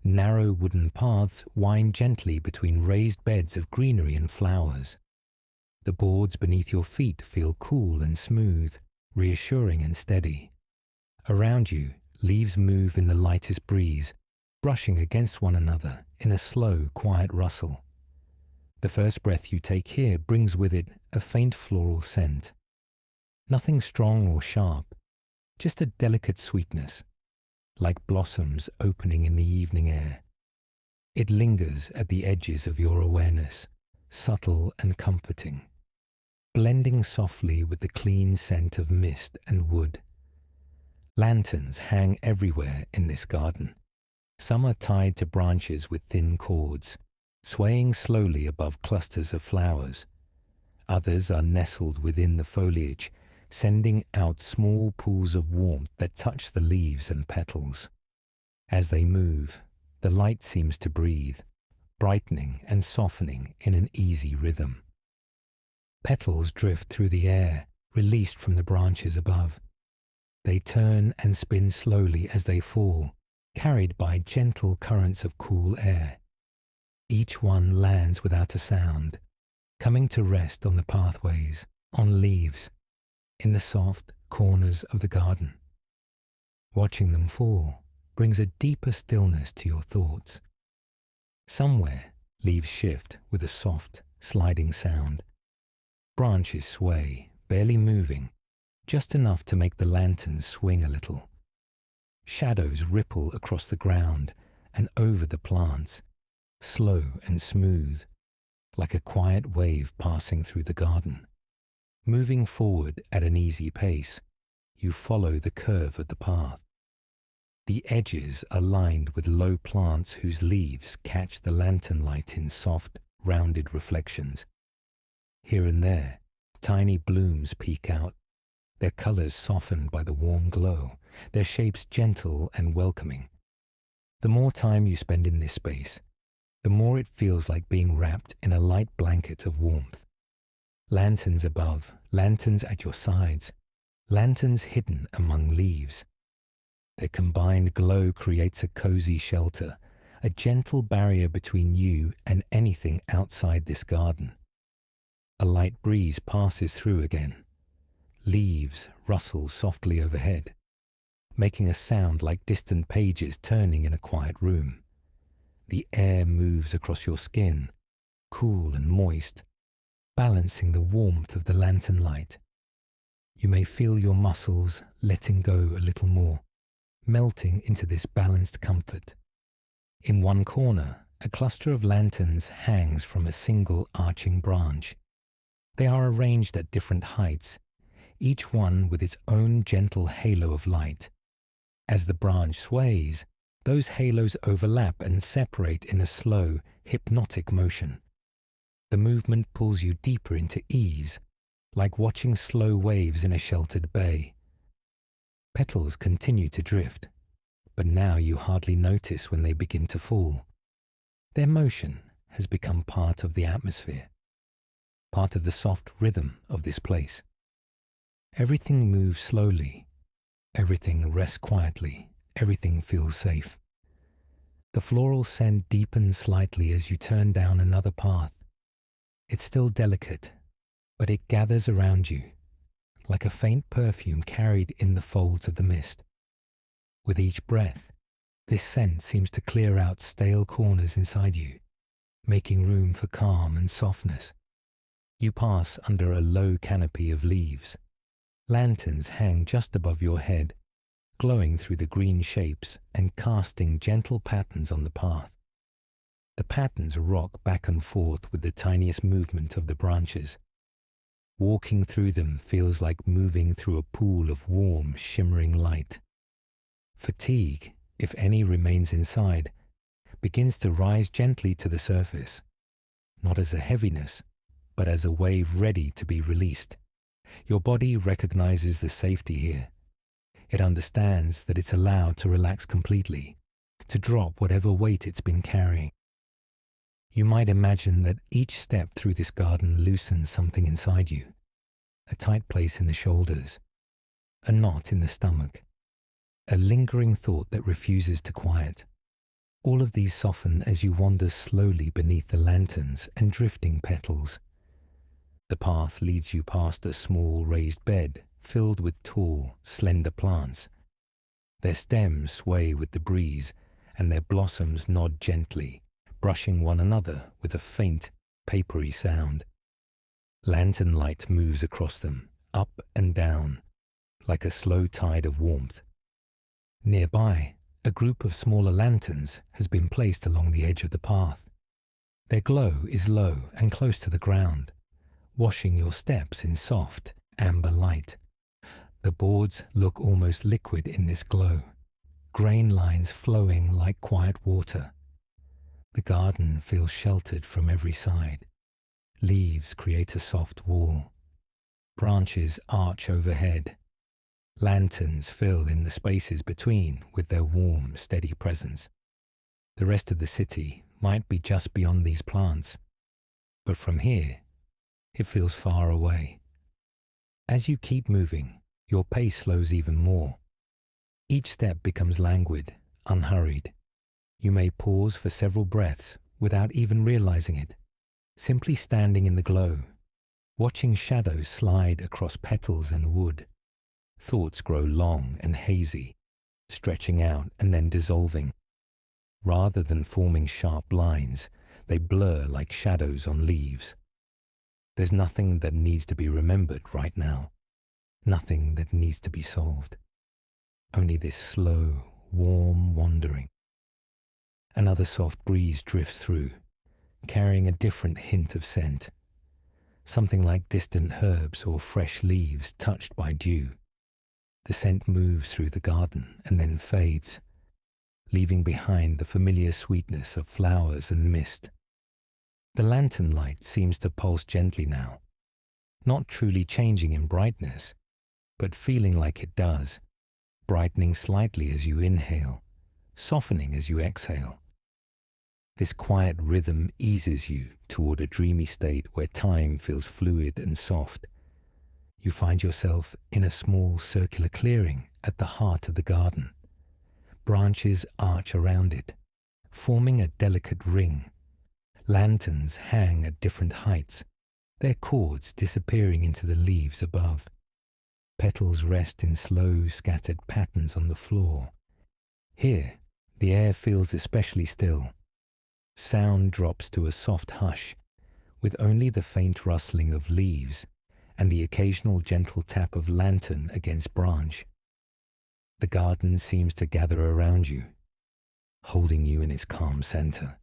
Speaker 1: Narrow wooden paths wind gently between raised beds of greenery and flowers. The boards beneath your feet feel cool and smooth, reassuring and steady. Around you, leaves move in the lightest breeze, brushing against one another in a slow, quiet rustle. The first breath you take here brings with it a faint floral scent. Nothing strong or sharp, just a delicate sweetness, like blossoms opening in the evening air. It lingers at the edges of your awareness, subtle and comforting, blending softly with the clean scent of mist and wood. Lanterns hang everywhere in this garden. Some are tied to branches with thin cords, swaying slowly above clusters of flowers. Others are nestled within the foliage, sending out small pools of warmth that touch the leaves and petals. As they move, the light seems to breathe, brightening and softening in an easy rhythm. Petals drift through the air, released from the branches above. They turn and spin slowly as they fall, carried by gentle currents of cool air. Each one lands without a sound, coming to rest on the pathways, on leaves, in the soft corners of the garden. Watching them fall brings a deeper stillness to your thoughts. Somewhere, leaves shift with a soft, sliding sound. Branches sway, barely moving, just enough to make the lanterns swing a little. Shadows ripple across the ground and over the plants, slow and smooth, like a quiet wave passing through the garden. Moving forward at an easy pace, you follow the curve of the path. The edges are lined with low plants whose leaves catch the lantern light in soft, rounded reflections. Here and there, tiny blooms peek out, their colors softened by the warm glow, their shapes gentle and welcoming. The more time you spend in this space, the more it feels like being wrapped in a light blanket of warmth. Lanterns above, lanterns at your sides, lanterns hidden among leaves. Their combined glow creates a cozy shelter, a gentle barrier between you and anything outside this garden. A light breeze passes through again, Leaves rustle softly overhead, making a sound like distant pages turning in a quiet room. The air moves across your skin, cool and moist, balancing the warmth of the lantern light. You may feel your muscles letting go a little more, melting into this balanced comfort. In one corner, a cluster of lanterns hangs from a single arching branch. They are arranged at different heights, each one with its own gentle halo of light. As the branch sways, those halos overlap and separate in a slow, hypnotic motion. The movement pulls you deeper into ease, like watching slow waves in a sheltered bay. Petals continue to drift, but now you hardly notice when they begin to fall. Their motion has become part of the atmosphere, part of the soft rhythm of this place. Everything moves slowly, everything rests quietly, everything feels safe. The floral scent deepens slightly as you turn down another path. It's still delicate, but it gathers around you, like a faint perfume carried in the folds of the mist. With each breath, this scent seems to clear out stale corners inside you, making room for calm and softness. You pass under a low canopy of leaves. Lanterns hang just above your head, glowing through the green shapes and casting gentle patterns on the path. The patterns rock back and forth with the tiniest movement of the branches. Walking through them feels like moving through a pool of warm, shimmering light. Fatigue, if any remains inside, begins to rise gently to the surface, not as a heaviness, but as a wave ready to be released. Your body recognizes the safety here. It understands that it's allowed to relax completely, to drop whatever weight it's been carrying. You might imagine that each step through this garden loosens something inside you, a tight place in the shoulders, a knot in the stomach, a lingering thought that refuses to quiet. All of these soften as you wander slowly beneath the lanterns and drifting petals. The path leads you past a small raised bed filled with tall, slender plants. Their stems sway with the breeze and their blossoms nod gently, brushing one another with a faint, papery sound. Lantern light moves across them, up and down, like a slow tide of warmth. Nearby, a group of smaller lanterns has been placed along the edge of the path. Their glow is low and close to the ground, washing your steps in soft, amber light. The boards look almost liquid in this glow, grain lines flowing like quiet water. The garden feels sheltered from every side. Leaves create a soft wall. Branches arch overhead. Lanterns fill in the spaces between with their warm, steady presence. The rest of the city might be just beyond these plants, but from here, it feels far away. As you keep moving, your pace slows even more. Each step becomes languid, unhurried. You may pause for several breaths without even realizing it, simply standing in the glow, watching shadows slide across petals and wood. Thoughts grow long and hazy, stretching out and then dissolving. Rather than forming sharp lines, they blur like shadows on leaves. There's nothing that needs to be remembered right now, nothing that needs to be solved. Only this slow, warm wandering. Another soft breeze drifts through, carrying a different hint of scent, something like distant herbs or fresh leaves touched by dew. The scent moves through the garden and then fades, leaving behind the familiar sweetness of flowers and mist. The lantern light seems to pulse gently now, not truly changing in brightness, but feeling like it does, brightening slightly as you inhale, softening as you exhale. This quiet rhythm eases you toward a dreamy state where time feels fluid and soft. You find yourself in a small circular clearing at the heart of the garden. Branches arch around it, forming a delicate ring. Lanterns hang at different heights, their cords disappearing into the leaves above. petals rest in slow, scattered patterns on the floor. Here, the air feels especially still. Sound drops to a soft hush, with only the faint rustling of leaves and the occasional gentle tap of lantern against branch. The garden seems to gather around you, holding you in its calm center.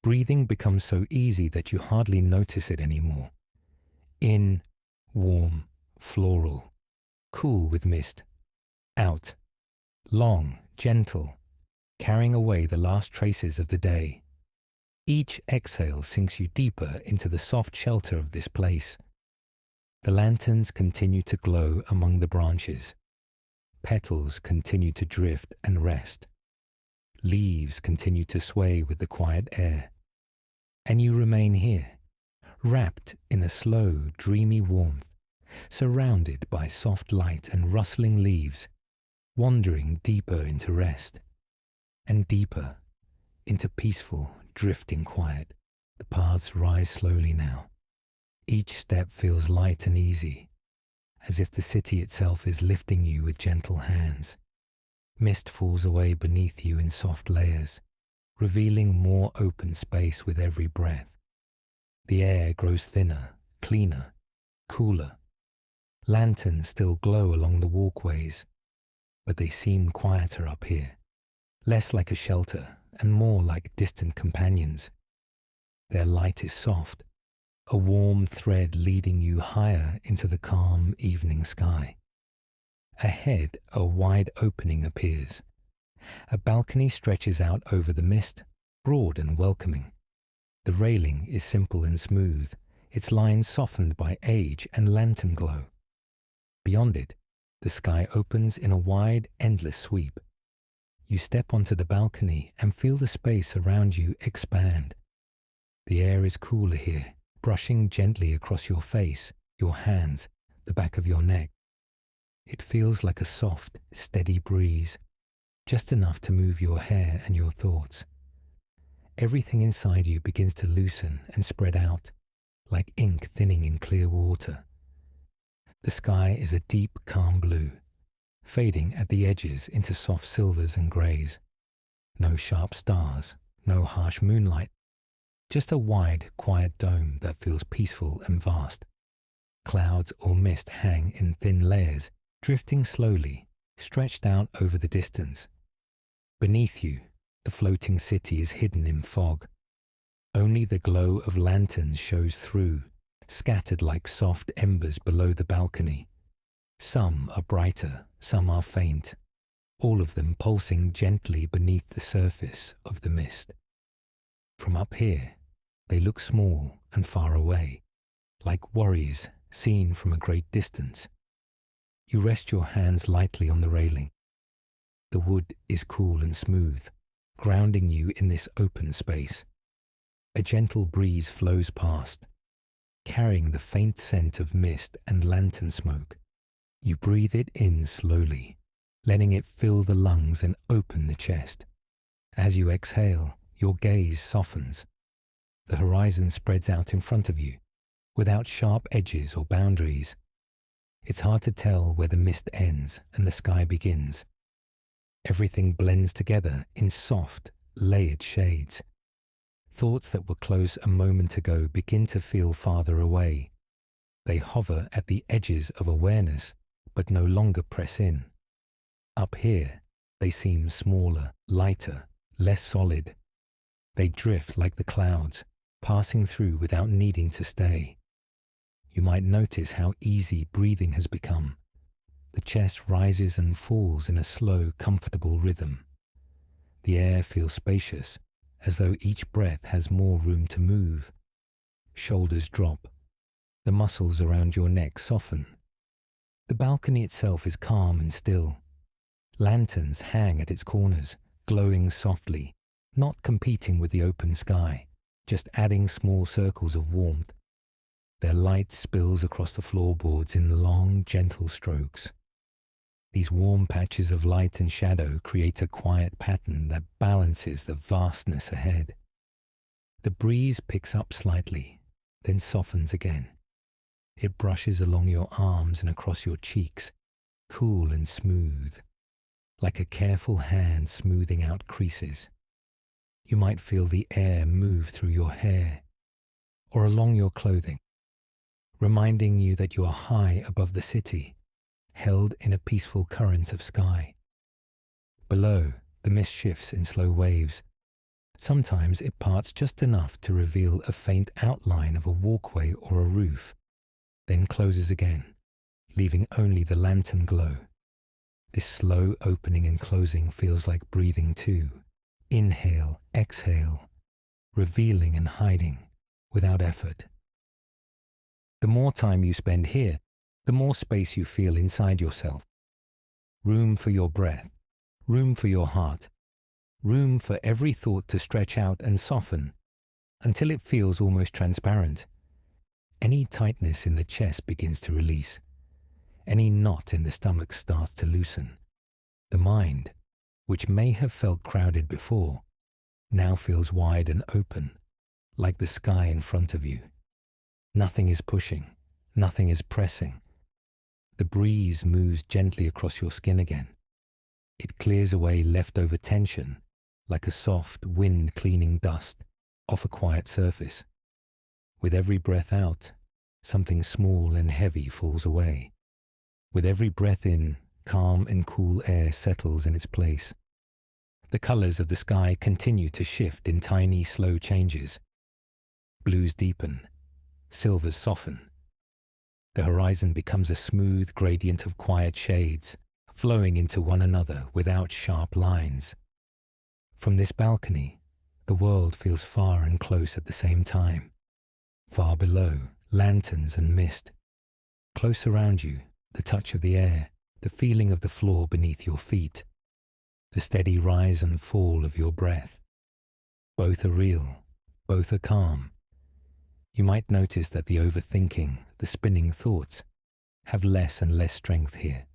Speaker 1: Breathing becomes so easy that you hardly notice it anymore. In, warm, floral, cool with mist. Out, long, gentle, carrying away the last traces of the day. Each exhale sinks you deeper into the soft shelter of this place. The lanterns continue to glow among the branches. Petals continue to drift and rest. Leaves continue to sway with the quiet air. And you remain here, wrapped in a slow, dreamy warmth, surrounded by soft light and rustling leaves, wandering deeper into rest, and deeper into peaceful, drifting quiet. The paths rise slowly now. Each step feels light and easy, as if the city itself is lifting you with gentle hands. Mist falls away beneath you in soft layers, revealing more open space with every breath. The air grows thinner, cleaner, cooler. Lanterns still glow along the walkways, but they seem quieter up here, less like a shelter and more like distant companions. Their light is soft, a warm thread leading you higher into the calm evening sky. Ahead, a wide opening appears. A balcony stretches out over the mist, broad and welcoming. The railing is simple and smooth, its lines softened by age and lantern glow. Beyond it, the sky opens in a wide, endless sweep. You step onto the balcony and feel the space around you expand. The air is cooler here, brushing gently across your face, your hands, the back of your neck. It feels like a soft, steady breeze, just enough to move your hair and your thoughts. Everything inside you begins to loosen and spread out, like ink thinning in clear water. The sky is a deep, calm blue, fading at the edges into soft silvers and greys. No sharp stars, no harsh moonlight, just a wide, quiet dome that feels peaceful and vast. Clouds or mist hang in thin layers, drifting slowly, stretched out over the distance. Beneath you, the floating city is hidden in fog. Only the glow of lanterns shows through, scattered like soft embers below the balcony. Some are brighter, some are faint, all of them pulsing gently beneath the surface of the mist. From up here, they look small and far away, like worries seen from a great distance. You rest your hands lightly on the railing. The wood is cool and smooth, grounding you in this open space. A gentle breeze flows past, carrying the faint scent of mist and lantern smoke. You breathe it in slowly, letting it fill the lungs and open the chest. As you exhale, your gaze softens. The horizon spreads out in front of you, without sharp edges or boundaries. It's hard to tell where the mist ends and the sky begins. Everything blends together in soft, layered shades. Thoughts that were close a moment ago begin to feel farther away. They hover at the edges of awareness, but no longer press in. Up here, they seem smaller, lighter, less solid. They drift like the clouds, passing through without needing to stay. You might notice how easy breathing has become. The chest rises and falls in a slow, comfortable rhythm. The air feels spacious, as though each breath has more room to move. Shoulders drop. The muscles around your neck soften. The balcony itself is calm and still. Lanterns hang at its corners, glowing softly, not competing with the open sky, just adding small circles of warmth. Their light spills across the floorboards in long, gentle strokes. These warm patches of light and shadow create a quiet pattern that balances the vastness ahead. The breeze picks up slightly, then softens again. It brushes along your arms and across your cheeks, cool and smooth, like a careful hand smoothing out creases. You might feel the air move through your hair or along your clothing, reminding you that you are high above the city, held in a peaceful current of sky. Below, the mist shifts in slow waves. Sometimes it parts just enough to reveal a faint outline of a walkway or a roof, then closes again, leaving only the lantern glow. This slow opening and closing feels like breathing too. Inhale, exhale, revealing and hiding without effort. The more time you spend here, the more space you feel inside yourself. Room for your breath, room for your heart, room for every thought to stretch out and soften until it feels almost transparent. Any tightness in the chest begins to release. Any knot in the stomach starts to loosen. The mind, which may have felt crowded before, now feels wide and open, like the sky in front of you. Nothing is pushing, nothing is pressing. The breeze moves gently across your skin again. It clears away leftover tension, like a soft wind cleaning dust off a quiet surface. With every breath out, something small and heavy falls away. With every breath in, calm and cool air settles in its place. The colors of the sky continue to shift in tiny, slow changes. Blues deepen, silvers soften. The horizon becomes a smooth gradient of quiet shades, flowing into one another without sharp lines. From this balcony, the world feels far and close at the same time. Far below, lanterns and mist. Close around you, the touch of the air, the feeling of the floor beneath your feet, the steady rise and fall of your breath. Both are real, both are calm. You might notice that the overthinking, the spinning thoughts, have less and less strength here.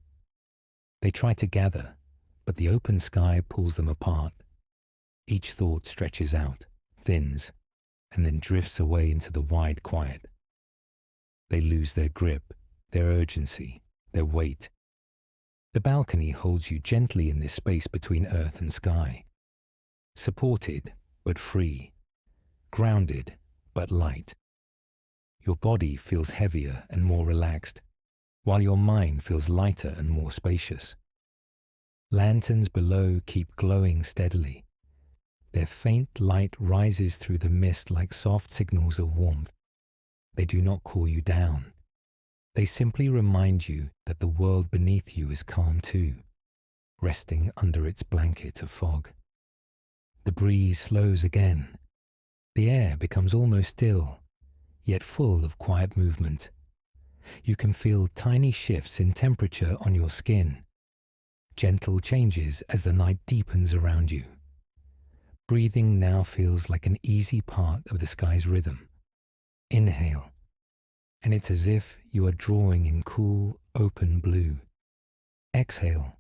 Speaker 1: They try to gather, but the open sky pulls them apart. Each thought stretches out, thins, and then drifts away into the wide quiet. They lose their grip, their urgency, their weight. The balcony holds you gently in this space between earth and sky, supported but free, grounded but light. Your body feels heavier and more relaxed, while your mind feels lighter and more spacious. Lanterns below keep glowing steadily. Their faint light rises through the mist like soft signals of warmth. They do not cool you down. They simply remind you that the world beneath you is calm too, resting under its blanket of fog. The breeze slows again. The air becomes almost still, yet full of quiet movement. You can feel tiny shifts in temperature on your skin, gentle changes as the night deepens around you. Breathing now feels like an easy part of the sky's rhythm. Inhale, and it's as if you are drawing in cool, open blue. Exhale,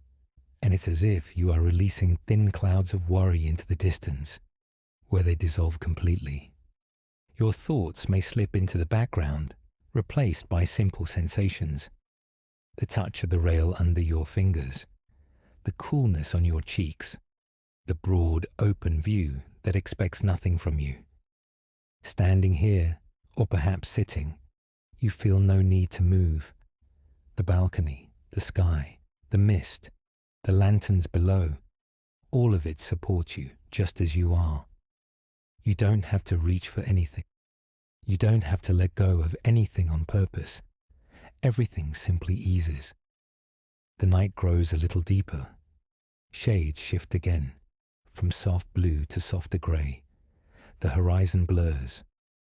Speaker 1: and it's as if you are releasing thin clouds of worry into the distance, where they dissolve completely. Your thoughts may slip into the background, replaced by simple sensations. The touch of the rail under your fingers, the coolness on your cheeks, the broad, open view that expects nothing from you. Standing here, or perhaps sitting, you feel no need to move. The balcony, the sky, the mist, the lanterns below, all of it supports you just as you are. You don't have to reach for anything. You don't have to let go of anything on purpose. Everything simply eases. The night grows a little deeper. Shades shift again, from soft blue to softer grey. The horizon blurs,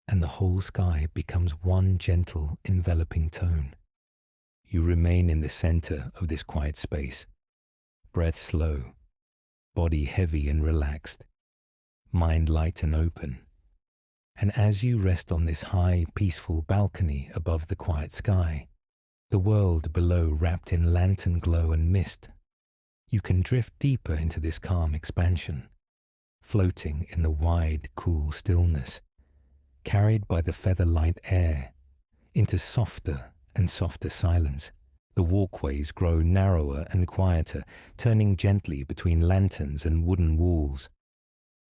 Speaker 1: and the whole sky becomes one gentle, enveloping tone. You remain in the center of this quiet space, breath slow, body heavy and relaxed, mind light and open. And as you rest on this high, peaceful balcony above the quiet sky, the world below wrapped in lantern glow and mist, you can drift deeper into this calm expansion, floating in the wide, cool stillness, carried by the feather-light air, into softer and softer silence. The walkways grow narrower and quieter, turning gently between lanterns and wooden walls.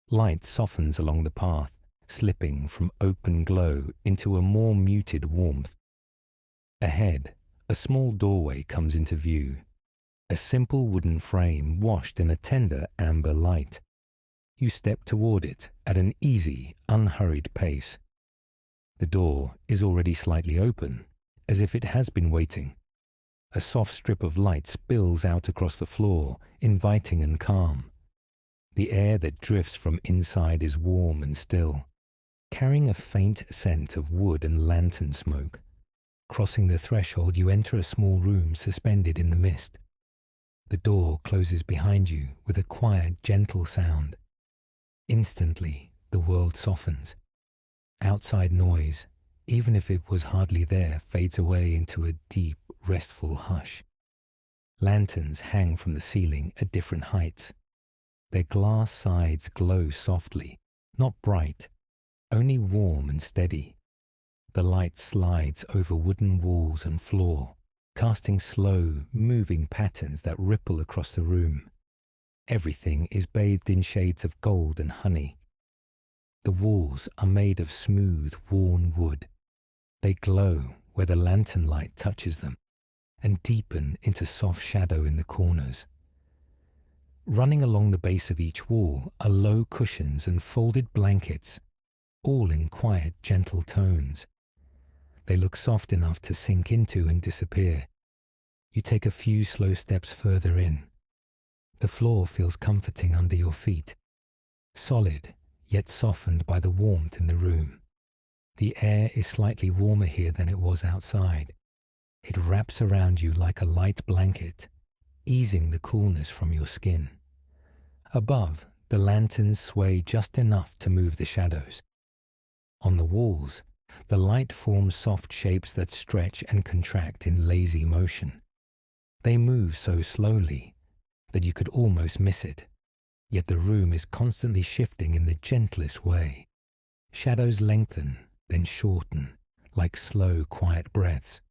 Speaker 1: Light softens along the path, slipping from open glow into a more muted warmth. Ahead, a small doorway comes into view, a simple wooden frame washed in a tender amber light. You step toward it at an easy, unhurried pace. The door is already slightly open, as if it has been waiting. A soft strip of light spills out across the floor, inviting and calm. The air that drifts from inside is warm and still, carrying a faint scent of wood and lantern smoke. Crossing the threshold, you enter a small room suspended in the mist. The door closes behind you with a quiet, gentle sound. Instantly, the world softens. Outside noise, even if it was hardly there, fades away into a deep, restful hush. Lanterns hang from the ceiling at different heights. Their glass sides glow softly, not bright, only warm and steady. The light slides over wooden walls and floor, casting slow, moving patterns that ripple across the room. Everything is bathed in shades of gold and honey. The walls are made of smooth, worn wood. They glow where the lantern light touches them and deepen into soft shadow in the corners. Running along the base of each wall are low cushions and folded blankets, all in quiet, gentle tones. They look soft enough to sink into and disappear. You take a few slow steps further in. The floor feels comforting under your feet, solid yet softened by the warmth in the room. The air is slightly warmer here than it was outside. It wraps around you like a light blanket, easing the coolness from your skin. Above, the lanterns sway just enough to move the shadows. On the walls, the light forms soft shapes that stretch and contract in lazy motion. They move so slowly that you could almost miss it, yet the room is constantly shifting in the gentlest way. Shadows lengthen, then shorten, like slow, quiet breaths.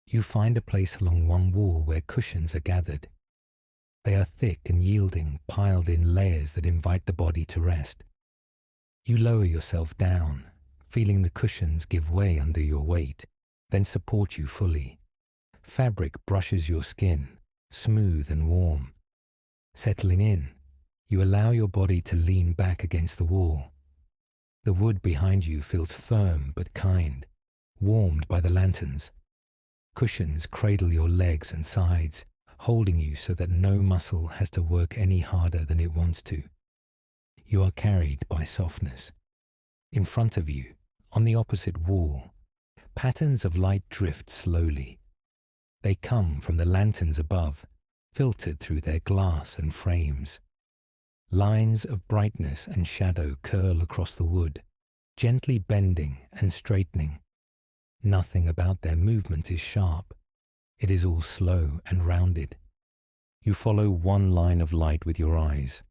Speaker 1: You find a place along one wall where cushions are gathered. They are thick and yielding, piled in layers that invite the body to rest. You lower yourself down, feeling the cushions give way under your weight, then support you fully. Fabric brushes your skin, smooth and warm. Settling in, you allow your body to lean back against the wall. The wood behind you feels firm but kind, warmed by the lanterns. Cushions cradle your legs and sides, holding you so that no muscle has to work any harder than it wants to. You are carried by softness. In front of you, on the opposite wall, patterns of light drift slowly. They come from the lanterns above, filtered through their glass and frames. Lines of brightness and shadow curl across the wood, gently bending and straightening. Nothing about their movement is sharp. It is all slow and rounded. You follow one line of light with your eyes.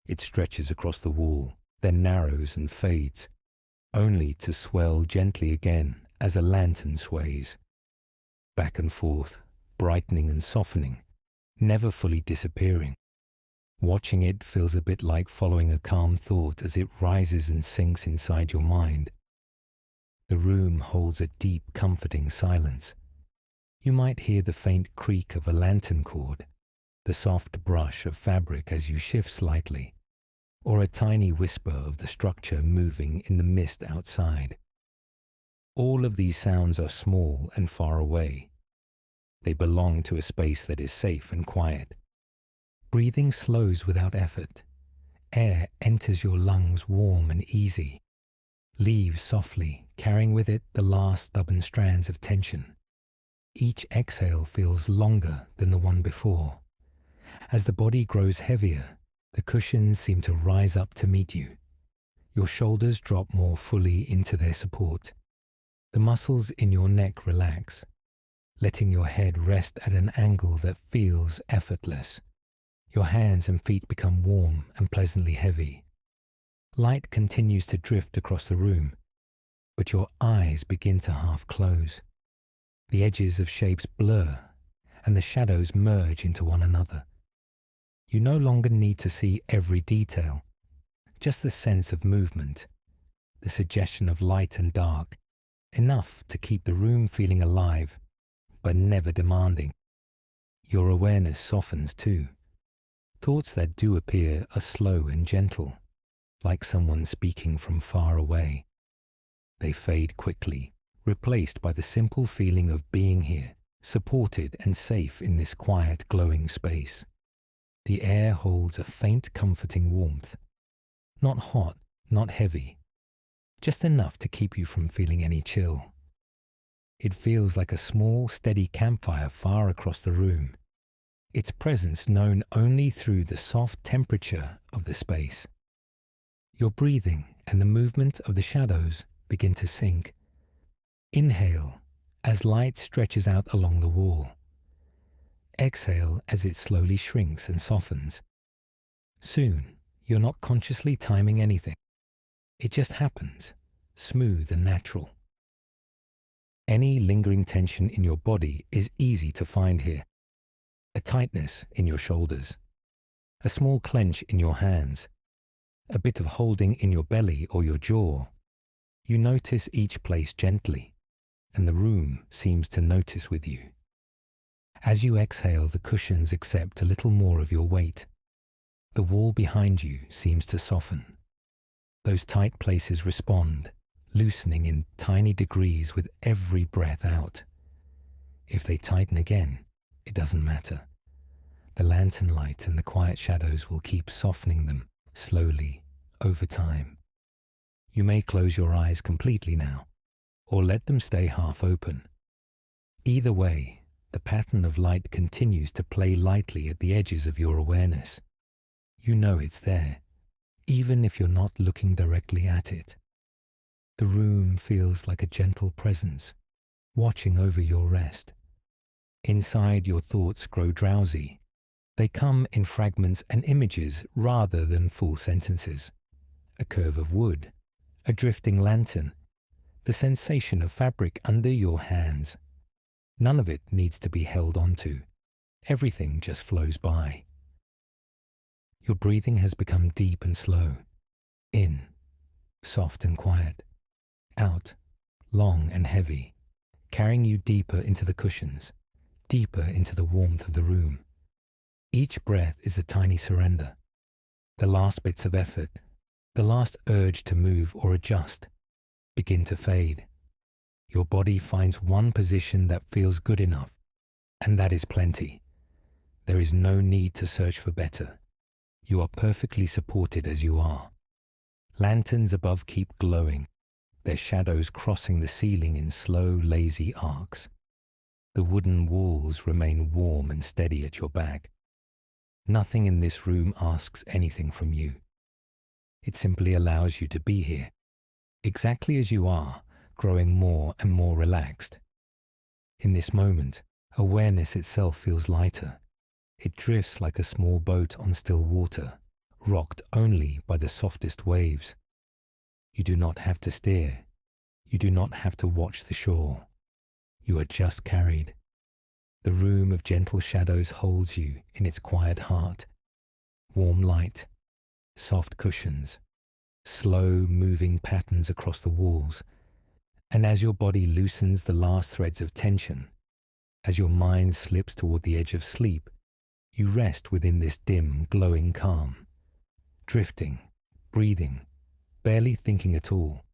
Speaker 1: It stretches across the wall, then narrows and fades, only to swell gently again as a lantern sways. Back and forth, brightening and softening, never fully disappearing. Watching it feels a bit like following a calm thought as it rises and sinks inside your mind. The room holds a deep, comforting silence. You might hear the faint creak of a lantern cord, the soft brush of fabric as you shift slightly, or a tiny whisper of the structure moving in the mist outside. All of these sounds are small and far away. They belong to a space that is safe and quiet. Breathing slows without effort. Air enters your lungs warm and easy. Leaves softly, carrying with it the last stubborn strands of tension. Each exhale feels longer than the one before. As the body grows heavier, the cushions seem to rise up to meet you. Your shoulders drop more fully into their support. The muscles in your neck relax, letting your head rest at an angle that feels effortless. Your hands and feet become warm and pleasantly heavy. Light continues to drift across the room. but your eyes begin to half close. The edges of shapes blur, and the shadows merge into one another. You no longer need to see every detail, just the sense of movement, the suggestion of light and dark, enough to keep the room feeling alive, but never demanding. Your awareness softens too. Thoughts that do appear are slow and gentle, like someone speaking from far away. They fade quickly, replaced by the simple feeling of being here, supported and safe in this quiet, glowing space. The air holds a faint, comforting warmth. Not hot, not heavy, just enough to keep you from feeling any chill. It feels like a small, steady campfire far across the room, its presence known only through the soft temperature of the space. Your breathing and the movement of the shadows begin to sync. Inhale as light stretches out along the wall. Exhale as it slowly shrinks and softens. Soon, you're not consciously timing anything. It just happens, smooth and natural. Any lingering tension in your body is easy to find here. A tightness in your shoulders, a small clench in your hands, a bit of holding in your belly or your jaw. You notice each place gently, and the room seems to notice with you. As you exhale, the cushions accept a little more of your weight. The wall behind you seems to soften. Those tight places respond, loosening in tiny degrees with every breath out. If they tighten again, it doesn't matter. The lantern light and the quiet shadows will keep softening them slowly over time. You may close your eyes completely now, or let them stay half open. Either way, the pattern of light continues to play lightly at the edges of your awareness. You know it's there, even if you're not looking directly at it. The room feels like a gentle presence, watching over your rest. Inside, your thoughts grow drowsy. They come in fragments and images rather than full sentences. A curve of wood, a drifting lantern, the sensation of fabric under your hands. None of it needs to be held onto. Everything just flows by. Your breathing has become deep and slow. In, soft and quiet. Out, long and heavy, carrying you deeper into the cushions, deeper into the warmth of the room. Each breath is a tiny surrender. The last bits of effort, the last urge to move or adjust, begin to fade. Your body finds one position that feels good enough, and that is plenty. There is no need to search for better. You are perfectly supported as you are. Lanterns above keep glowing, their shadows crossing the ceiling in slow, lazy arcs. The wooden walls remain warm and steady at your back. Nothing in this room asks anything from you. It simply allows you to be here, exactly as you are, growing more and more relaxed. In this moment, awareness itself feels lighter. It drifts like a small boat on still water, rocked only by the softest waves. You do not have to steer. You do not have to watch the shore. You are just carried. The room of gentle shadows holds you in its quiet heart. Warm light, soft cushions, slow moving patterns across the walls. And as your body loosens the last threads of tension, as your mind slips toward the edge of sleep, you rest within this dim, glowing calm, drifting, breathing, barely thinking at all,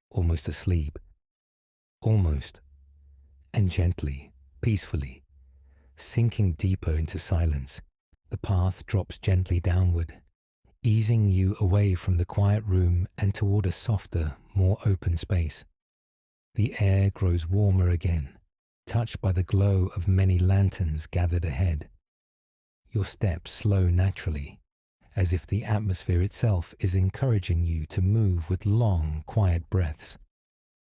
Speaker 1: almost asleep, almost, and gently, peacefully, sinking deeper into silence. The path drops gently downward, easing you away from the quiet room and toward a softer, more open space. The air grows warmer again, touched by the glow of many lanterns gathered ahead. Your steps slow naturally, as if the atmosphere itself is encouraging you to move with long, quiet breaths.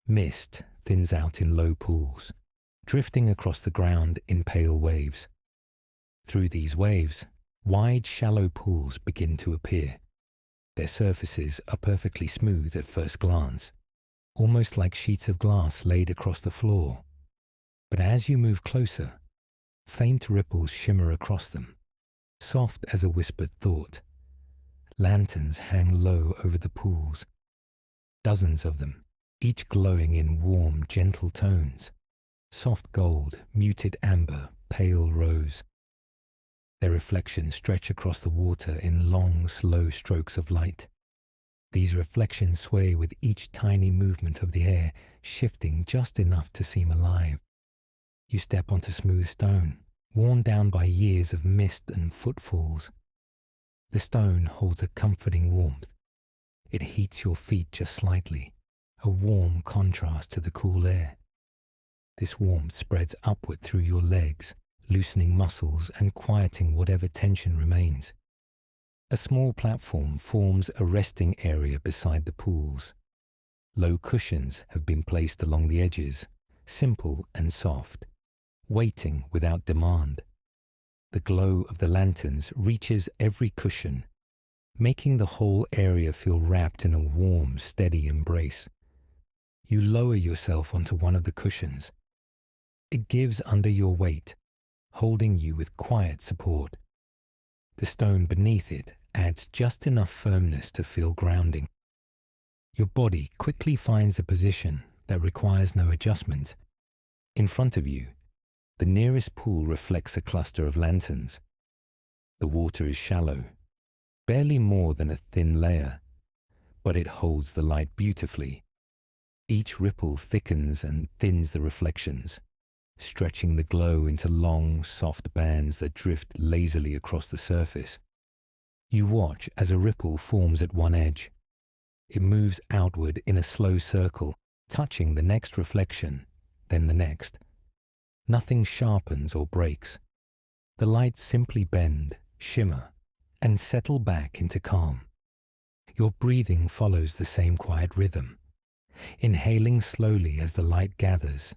Speaker 1: Mist thins out in low pools, drifting across the ground in pale waves. Through these waves, wide, shallow pools begin to appear. Their surfaces are perfectly smooth at first glance, almost like sheets of glass laid across the floor. But as you move closer, faint ripples shimmer across them, soft as a whispered thought. Lanterns hang low over the pools, dozens of them, each glowing in warm, gentle tones, soft gold, muted amber, pale rose. Their reflections stretch across the water in long, slow strokes of light. These reflections sway with each tiny movement of the air, shifting just enough to seem alive. You step onto smooth stone, worn down by years of mist and footfalls. The stone holds a comforting warmth. It heats your feet just slightly, a warm contrast to the cool air. This warmth spreads upward through your legs, loosening muscles and quieting whatever tension remains. A small platform forms a resting area beside the pools. Low cushions have been placed along the edges, simple and soft, waiting without demand. The glow of the lanterns reaches every cushion, making the whole area feel wrapped in a warm, steady embrace. You lower yourself onto one of the cushions. It gives under your weight, holding you with quiet support. The stone beneath it adds just enough firmness to feel grounding. Your body quickly finds a position that requires no adjustment. In front of you, the nearest pool reflects a cluster of lanterns. The water is shallow, barely more than a thin layer, but it holds the light beautifully. Each ripple thickens and thins the reflections, stretching the glow into long, soft bands that drift lazily across the surface. You watch as a ripple forms at one edge. It moves outward in a slow circle, touching the next reflection, then the next. Nothing sharpens or breaks. The lights simply bend, shimmer, and settle back into calm. Your breathing follows the same quiet rhythm, inhaling slowly as the light gathers,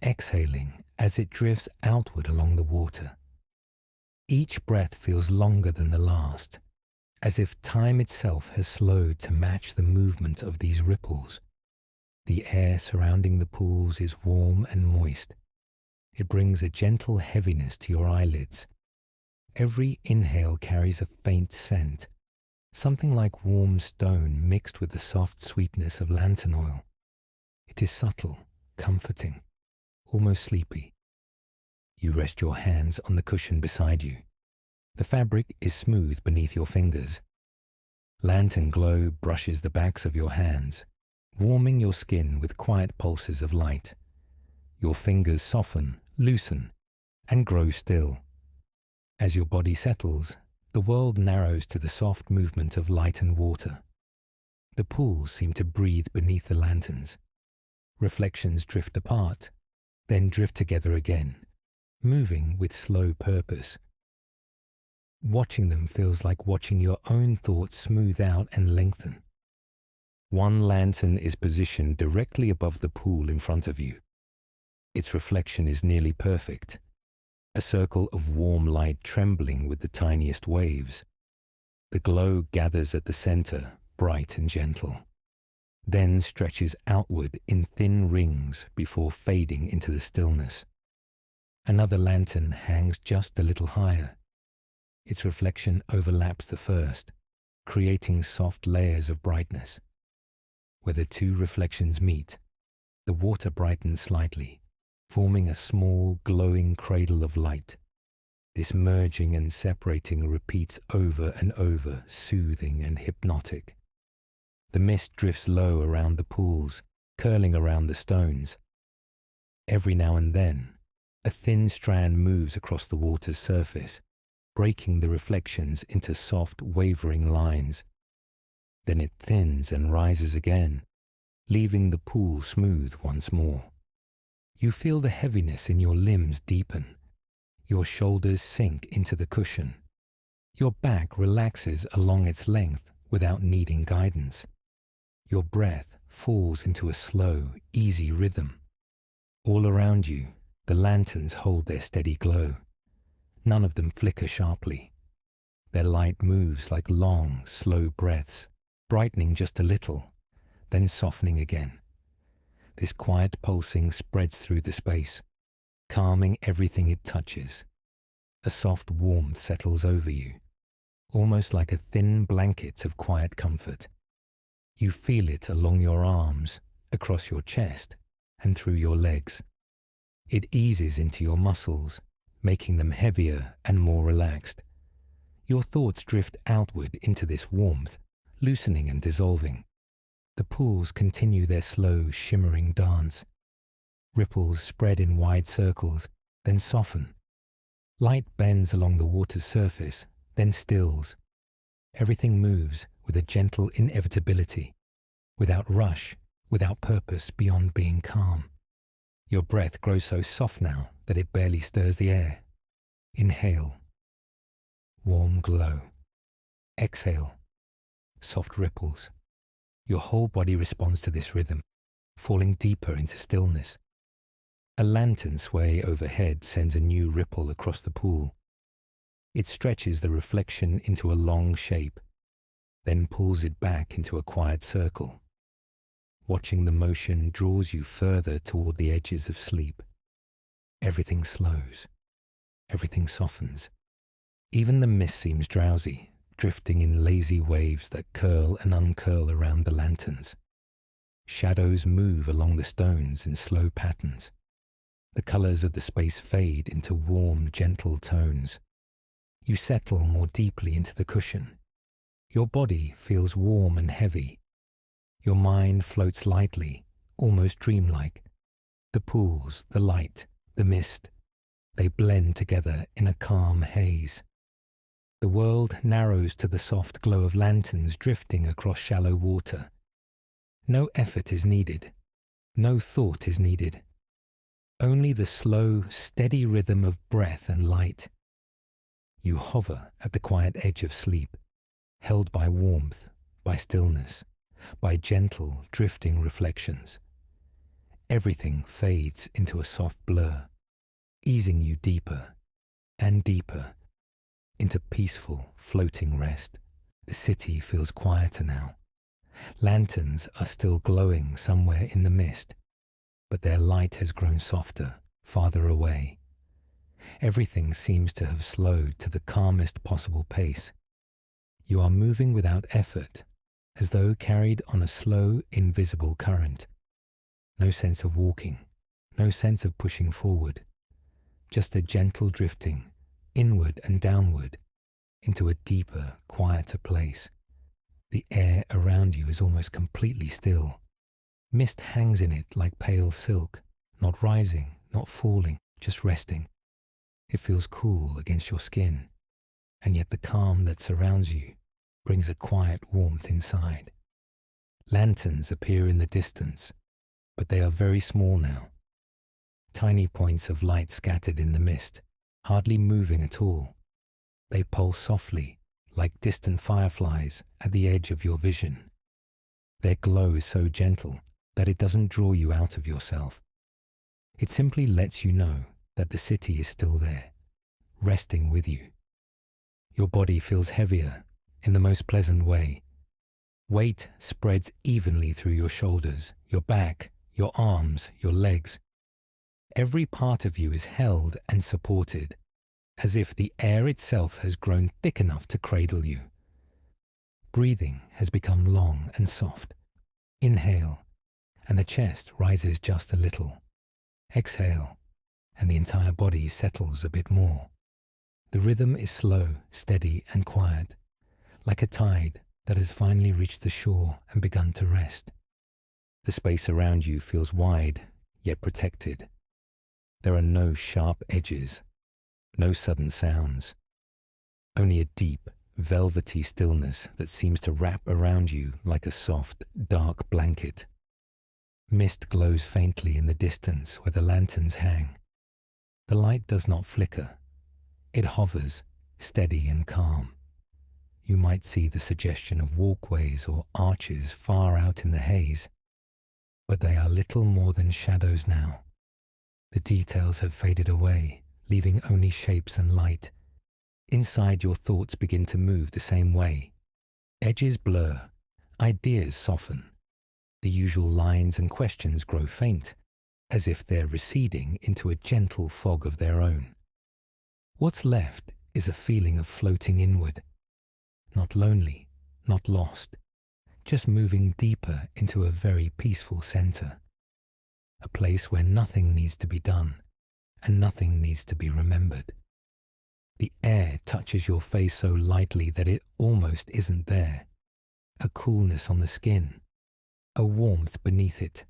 Speaker 1: exhaling as it drifts outward along the water. Each breath feels longer than the last, as if time itself has slowed to match the movement of these ripples. The air surrounding the pools is warm and moist. It brings a gentle heaviness to your eyelids. Every inhale carries a faint scent, something like warm stone mixed with the soft sweetness of lantern oil. It is subtle, comforting, almost sleepy. You rest your hands on the cushion beside you. The fabric is smooth beneath your fingers. Lantern glow brushes the backs of your hands, warming your skin with quiet pulses of light. Your fingers soften, loosen, and grow still. As your body settles, the world narrows to the soft movement of light and water. The pools seem to breathe beneath the lanterns. Reflections drift apart, then drift together again, moving with slow purpose. Watching them feels like watching your own thoughts smooth out and lengthen. One lantern is positioned directly above the pool in front of you. Its reflection is nearly perfect, a circle of warm light trembling with the tiniest waves. The glow gathers at the center, bright and gentle, then stretches outward in thin rings before fading into the stillness. Another lantern hangs just a little higher. Its reflection overlaps the first, creating soft layers of brightness. Where the two reflections meet, the water brightens slightly, forming a small, glowing cradle of light. This merging and separating repeats over and over, soothing and hypnotic. The mist drifts low around the pools, curling around the stones. Every now and then, a thin strand moves across the water's surface, breaking the reflections into soft, wavering lines. Then it thins and rises again, leaving the pool smooth once more. You feel the heaviness in your limbs deepen. Your shoulders sink into the cushion. Your back relaxes along its length without needing guidance. Your breath falls into a slow, easy rhythm. All around you, the lanterns hold their steady glow. None of them flicker sharply. Their light moves like long, slow breaths, brightening just a little, then softening again. This quiet pulsing spreads through the space, calming everything it touches. A soft warmth settles over you, almost like a thin blanket of quiet comfort. You feel it along your arms, across your chest, and through your legs. It eases into your muscles, making them heavier and more relaxed. Your thoughts drift outward into this warmth, loosening and dissolving. The pools continue their slow, shimmering dance. Ripples spread in wide circles, then soften. Light bends along the water's surface, then stills. Everything moves with a gentle inevitability, without rush, without purpose beyond being calm. Your breath grows so soft now that it barely stirs the air. Inhale. Warm glow. Exhale. Soft ripples. Your whole body responds to this rhythm, falling deeper into stillness. A lantern sway overhead sends a new ripple across the pool. It stretches the reflection into a long shape, then pulls it back into a quiet circle. Watching the motion draws you further toward the edges of sleep. Everything slows. Everything softens. Even the mist seems drowsy, drifting in lazy waves that curl and uncurl around the lanterns. Shadows move along the stones in slow patterns. The colors of the space fade into warm, gentle tones. You settle more deeply into the cushion. Your body feels warm and heavy. Your mind floats lightly, almost dreamlike. The pools, the light, the mist, they blend together in a calm haze. The world narrows to the soft glow of lanterns drifting across shallow water. No effort is needed. No thought is needed. Only the slow, steady rhythm of breath and light. You hover at the quiet edge of sleep, held by warmth, by stillness, by gentle, drifting reflections. Everything fades into a soft blur, easing you deeper and deeper into peaceful, floating rest. The city feels quieter now. Lanterns are still glowing somewhere in the mist, but their light has grown softer, farther away. Everything seems to have slowed to the calmest possible pace. You are moving without effort, as though carried on a slow, invisible current. No sense of walking, no sense of pushing forward, just a gentle drifting, inward and downward, into a deeper, quieter place. The air around you is almost completely still. Mist hangs in it like pale silk, not rising, not falling, just resting. It feels cool against your skin, and yet the calm that surrounds you brings a quiet warmth inside. Lanterns appear in the distance, but they are very small now. Tiny points of light scattered in the mist, hardly moving at all. They pulse softly, like distant fireflies at the edge of your vision. Their glow is so gentle that it doesn't draw you out of yourself. It simply lets you know that the city is still there, resting with you. Your body feels heavier in the most pleasant way. Weight spreads evenly through your shoulders, your back, your arms, your legs. Every part of you is held and supported, as if the air itself has grown thick enough to cradle you. Breathing has become long and soft. Inhale, and the chest rises just a little. Exhale, and the entire body settles a bit more. The rhythm is slow, steady, and quiet, like a tide that has finally reached the shore and begun to rest. The space around you feels wide, yet protected. There are no sharp edges, no sudden sounds, only a deep, velvety stillness that seems to wrap around you like a soft, dark blanket. Mist glows faintly in the distance where the lanterns hang. The light does not flicker. It hovers, steady and calm. You might see the suggestion of walkways or arches far out in the haze, but they are little more than shadows now. The details have faded away, leaving only shapes and light. Inside, your thoughts begin to move the same way. Edges blur, ideas soften. The usual lines and questions grow faint, as if they're receding into a gentle fog of their own. What's left is a feeling of floating inward, not lonely, not lost, just moving deeper into a very peaceful center, a place where nothing needs to be done and nothing needs to be remembered. The air touches your face so lightly that it almost isn't there, a coolness on the skin, a warmth beneath it.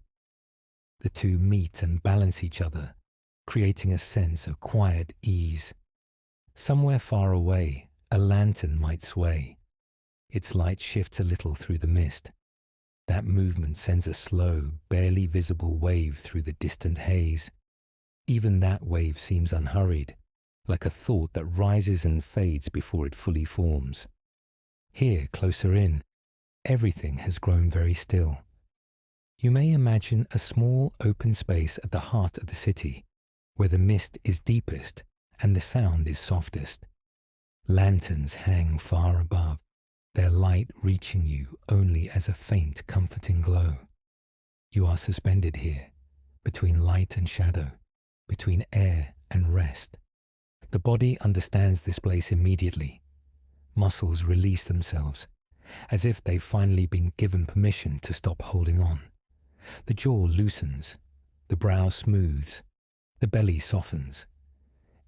Speaker 1: The two meet and balance each other, creating a sense of quiet ease. Somewhere far away, a lantern might sway. Its light shifts a little through the mist. That movement sends a slow, barely visible wave through the distant haze. Even that wave seems unhurried, like a thought that rises and fades before it fully forms. Here, closer in, everything has grown very still. You may imagine a small open space at the heart of the city, where the mist is deepest and the sound is softest. Lanterns hang far above, their light reaching you only as a faint, comforting glow. You are suspended here, between light and shadow, between air and rest. The body understands this place immediately. Muscles release themselves, as if they've finally been given permission to stop holding on. The jaw loosens, the brow smooths, the belly softens.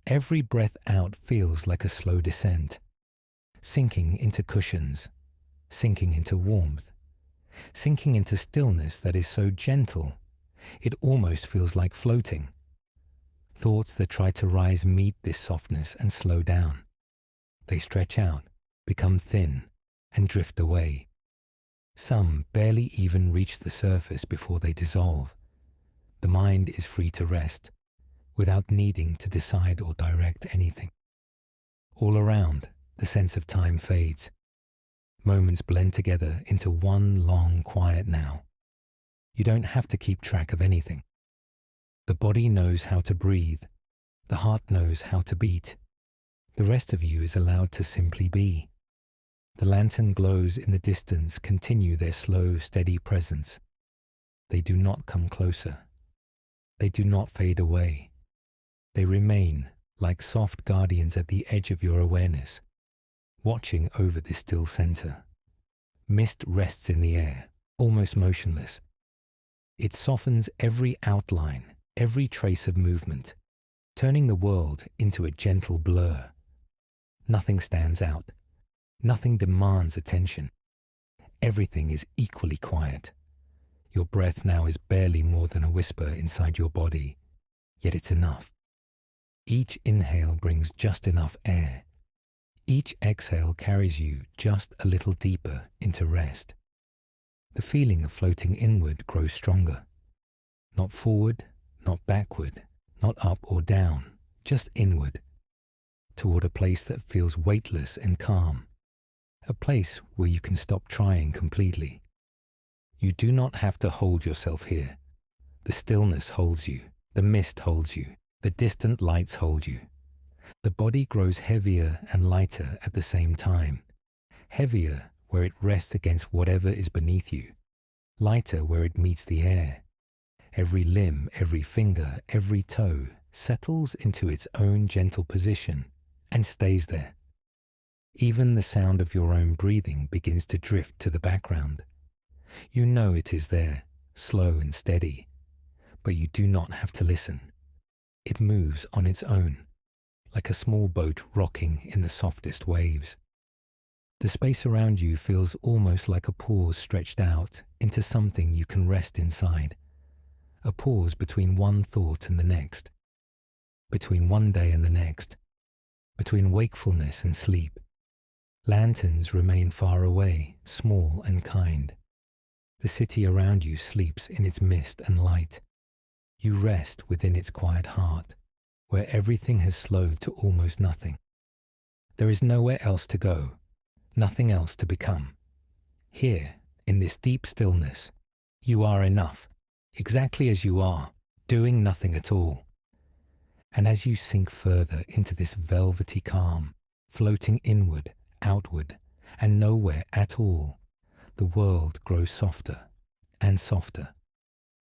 Speaker 1: Every breath out feels like a slow descent, sinking into cushions, sinking into warmth, sinking into stillness that is so gentle, it almost feels like floating. Thoughts that try to rise meet this softness and slow down. They stretch out, become thin, and drift away. Some barely even reach the surface before they dissolve. The mind is free to rest, without needing to decide or direct anything. All around, the sense of time fades. Moments blend together into one long quiet now. You don't have to keep track of anything. The body knows how to breathe. The heart knows how to beat. The rest of you is allowed to simply be. The lantern glows in the distance continue their slow, steady presence. They do not come closer. They do not fade away. They remain like soft guardians at the edge of your awareness, watching over this still center. Mist rests in the air, almost motionless. It softens every outline, every trace of movement, turning the world into a gentle blur. Nothing stands out. Nothing demands attention. Everything is equally quiet. Your breath now is barely more than a whisper inside your body, yet it's enough. Each inhale brings just enough air. Each exhale carries you just a little deeper into rest. The feeling of floating inward grows stronger. Not forward, not backward, not up or down, just inward, toward a place that feels weightless and calm, a place where you can stop trying completely. You do not have to hold yourself here. The stillness holds you, the mist holds you, the distant lights hold you. The body grows heavier and lighter at the same time. Heavier where it rests against whatever is beneath you. Lighter where it meets the air. Every limb, every finger, every toe settles into its own gentle position and stays there. Even the sound of your own breathing begins to drift to the background. You know it is there, slow and steady, but you do not have to listen. It moves on its own, like a small boat rocking in the softest waves. The space around you feels almost like a pause stretched out into something you can rest inside. A pause between one thought and the next, between one day and the next, between wakefulness and sleep. Lanterns remain far away, small and kind. The city around you sleeps in its mist and light. You rest within its quiet heart, where everything has slowed to almost nothing. There is nowhere else to go, nothing else to become. Here, in this deep stillness, you are enough, exactly as you are, doing nothing at all. And as you sink further into this velvety calm, floating inward, outward, and nowhere at all, the world grows softer and softer,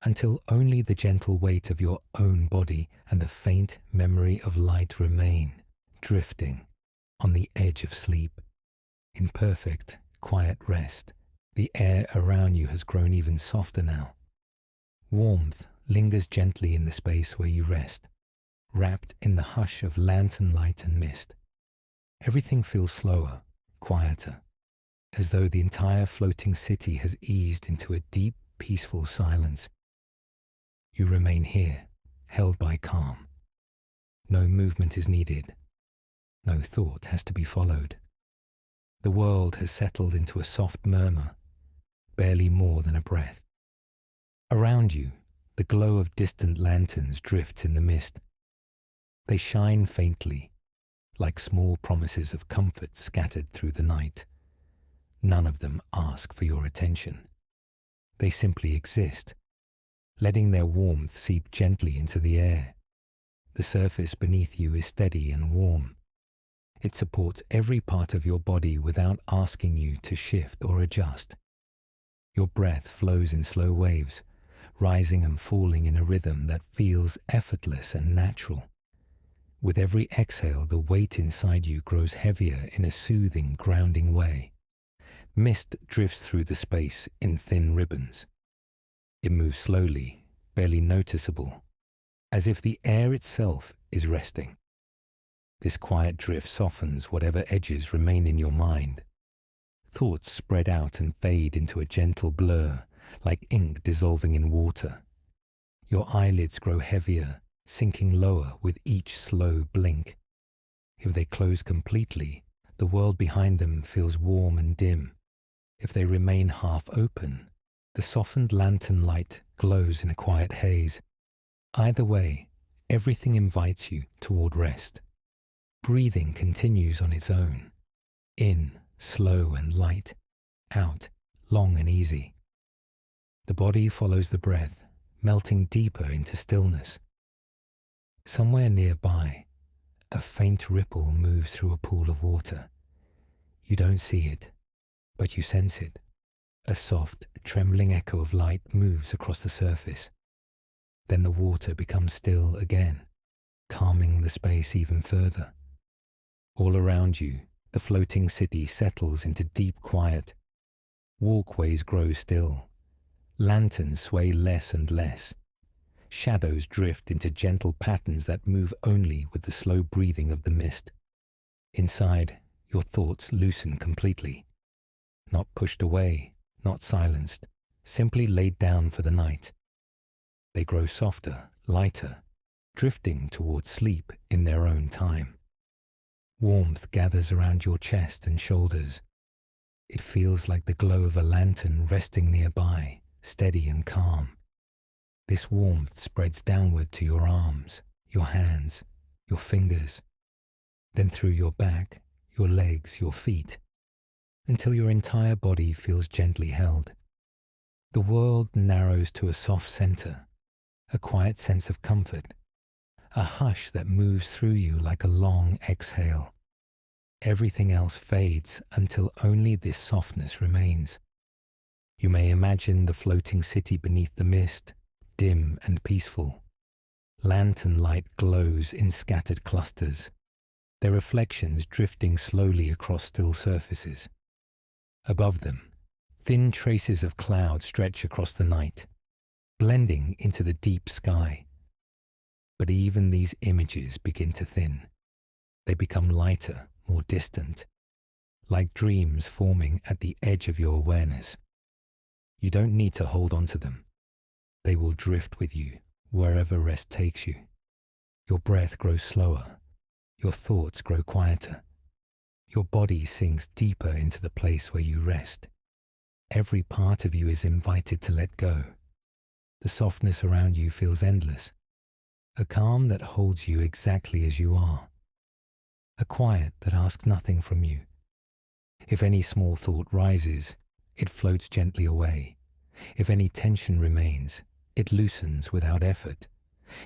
Speaker 1: until only the gentle weight of your own body and the faint memory of light remain, drifting on the edge of sleep. In perfect, quiet rest, the air around you has grown even softer now. Warmth lingers gently in the space where you rest, wrapped in the hush of lantern light and mist. Everything feels slower, quieter, as though the entire floating city has eased into a deep, peaceful silence. You remain here, held by calm. No movement is needed. No thought has to be followed. The world has settled into a soft murmur, barely more than a breath. Around you, the glow of distant lanterns drifts in the mist. They shine faintly, like small promises of comfort scattered through the night. None of them ask for your attention. They simply exist, letting their warmth seep gently into the air. The surface beneath you is steady and warm. It supports every part of your body without asking you to shift or adjust. Your breath flows in slow waves, rising and falling in a rhythm that feels effortless and natural. With every exhale, the weight inside you grows heavier in a soothing, grounding way. Mist drifts through the space in thin ribbons. It moves slowly, barely noticeable, as if the air itself is resting. This quiet drift softens whatever edges remain in your mind. Thoughts spread out and fade into a gentle blur, like ink dissolving in water. Your eyelids grow heavier, sinking lower with each slow blink. If they close completely, the world behind them feels warm and dim. If they remain half open, the softened lantern light glows in a quiet haze. Either way, everything invites you toward rest. Breathing continues on its own. In, slow and light. Out, long and easy. The body follows the breath, melting deeper into stillness. Somewhere nearby, a faint ripple moves through a pool of water. You don't see it, but you sense it. A soft, trembling echo of light moves across the surface. Then the water becomes still again, calming the space even further. All around you, the floating city settles into deep quiet. Walkways grow still. Lanterns sway less and less. Shadows drift into gentle patterns that move only with the slow breathing of the mist. Inside, your thoughts loosen completely. Not pushed away, not silenced, simply laid down for the night. They grow softer, lighter, drifting towards sleep in their own time. Warmth gathers around your chest and shoulders. It feels like the glow of a lantern resting nearby, steady and calm. This warmth spreads downward to your arms, your hands, your fingers, then through your back, your legs, your feet, until your entire body feels gently held. The world narrows to a soft center, a quiet sense of comfort, a hush that moves through you like a long exhale. Everything else fades until only this softness remains. You may imagine the floating city beneath the mist, dim and peaceful. Lantern light glows in scattered clusters, their reflections drifting slowly across still surfaces. Above them, thin traces of cloud stretch across the night, blending into the deep sky. But even these images begin to thin. They become lighter, more distant, like dreams forming at the edge of your awareness. You don't need to hold on to them. They will drift with you wherever rest takes you. Your breath grows slower. Your thoughts grow quieter. Your body sinks deeper into the place where you rest. Every part of you is invited to let go. The softness around you feels endless. A calm that holds you exactly as you are. A quiet that asks nothing from you. If any small thought rises, it floats gently away. If any tension remains, it loosens without effort.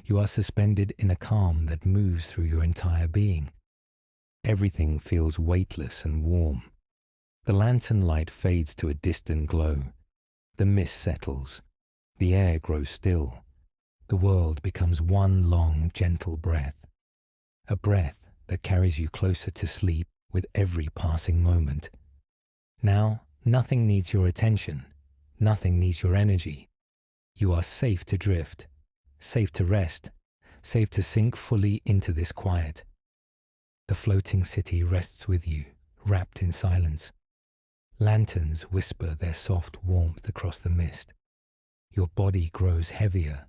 Speaker 1: You are suspended in a calm that moves through your entire being. Everything feels weightless and warm. The lantern light fades to a distant glow. The mist settles. The air grows still. The world becomes one long, gentle breath. A breath that carries you closer to sleep with every passing moment. Now, nothing needs your attention. Nothing needs your energy. You are safe to drift, safe to rest, safe to sink fully into this quiet. The floating city rests with you, wrapped in silence. Lanterns whisper their soft warmth across the mist. Your body grows heavier.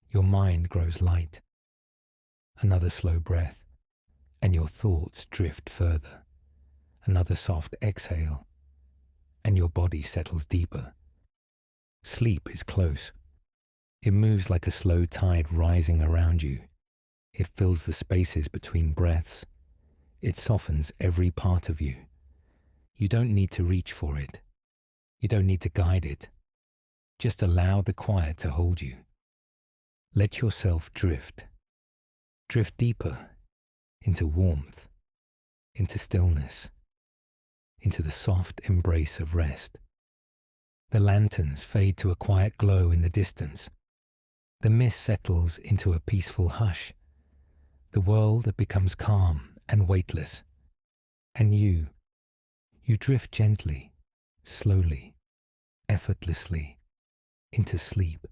Speaker 1: Your mind grows light. Another slow breath, and your thoughts drift further. Another soft exhale, and your body settles deeper. Sleep is close. It moves like a slow tide rising around you. It fills the spaces between breaths. It softens every part of you. You don't need to reach for it. You don't need to guide it. Just allow the quiet to hold you. Let yourself drift. Drift deeper into warmth, into stillness, into the soft embrace of rest. The lanterns fade to a quiet glow in the distance. The mist settles into a peaceful hush. The world becomes calm and weightless. And you drift gently, slowly, effortlessly into sleep.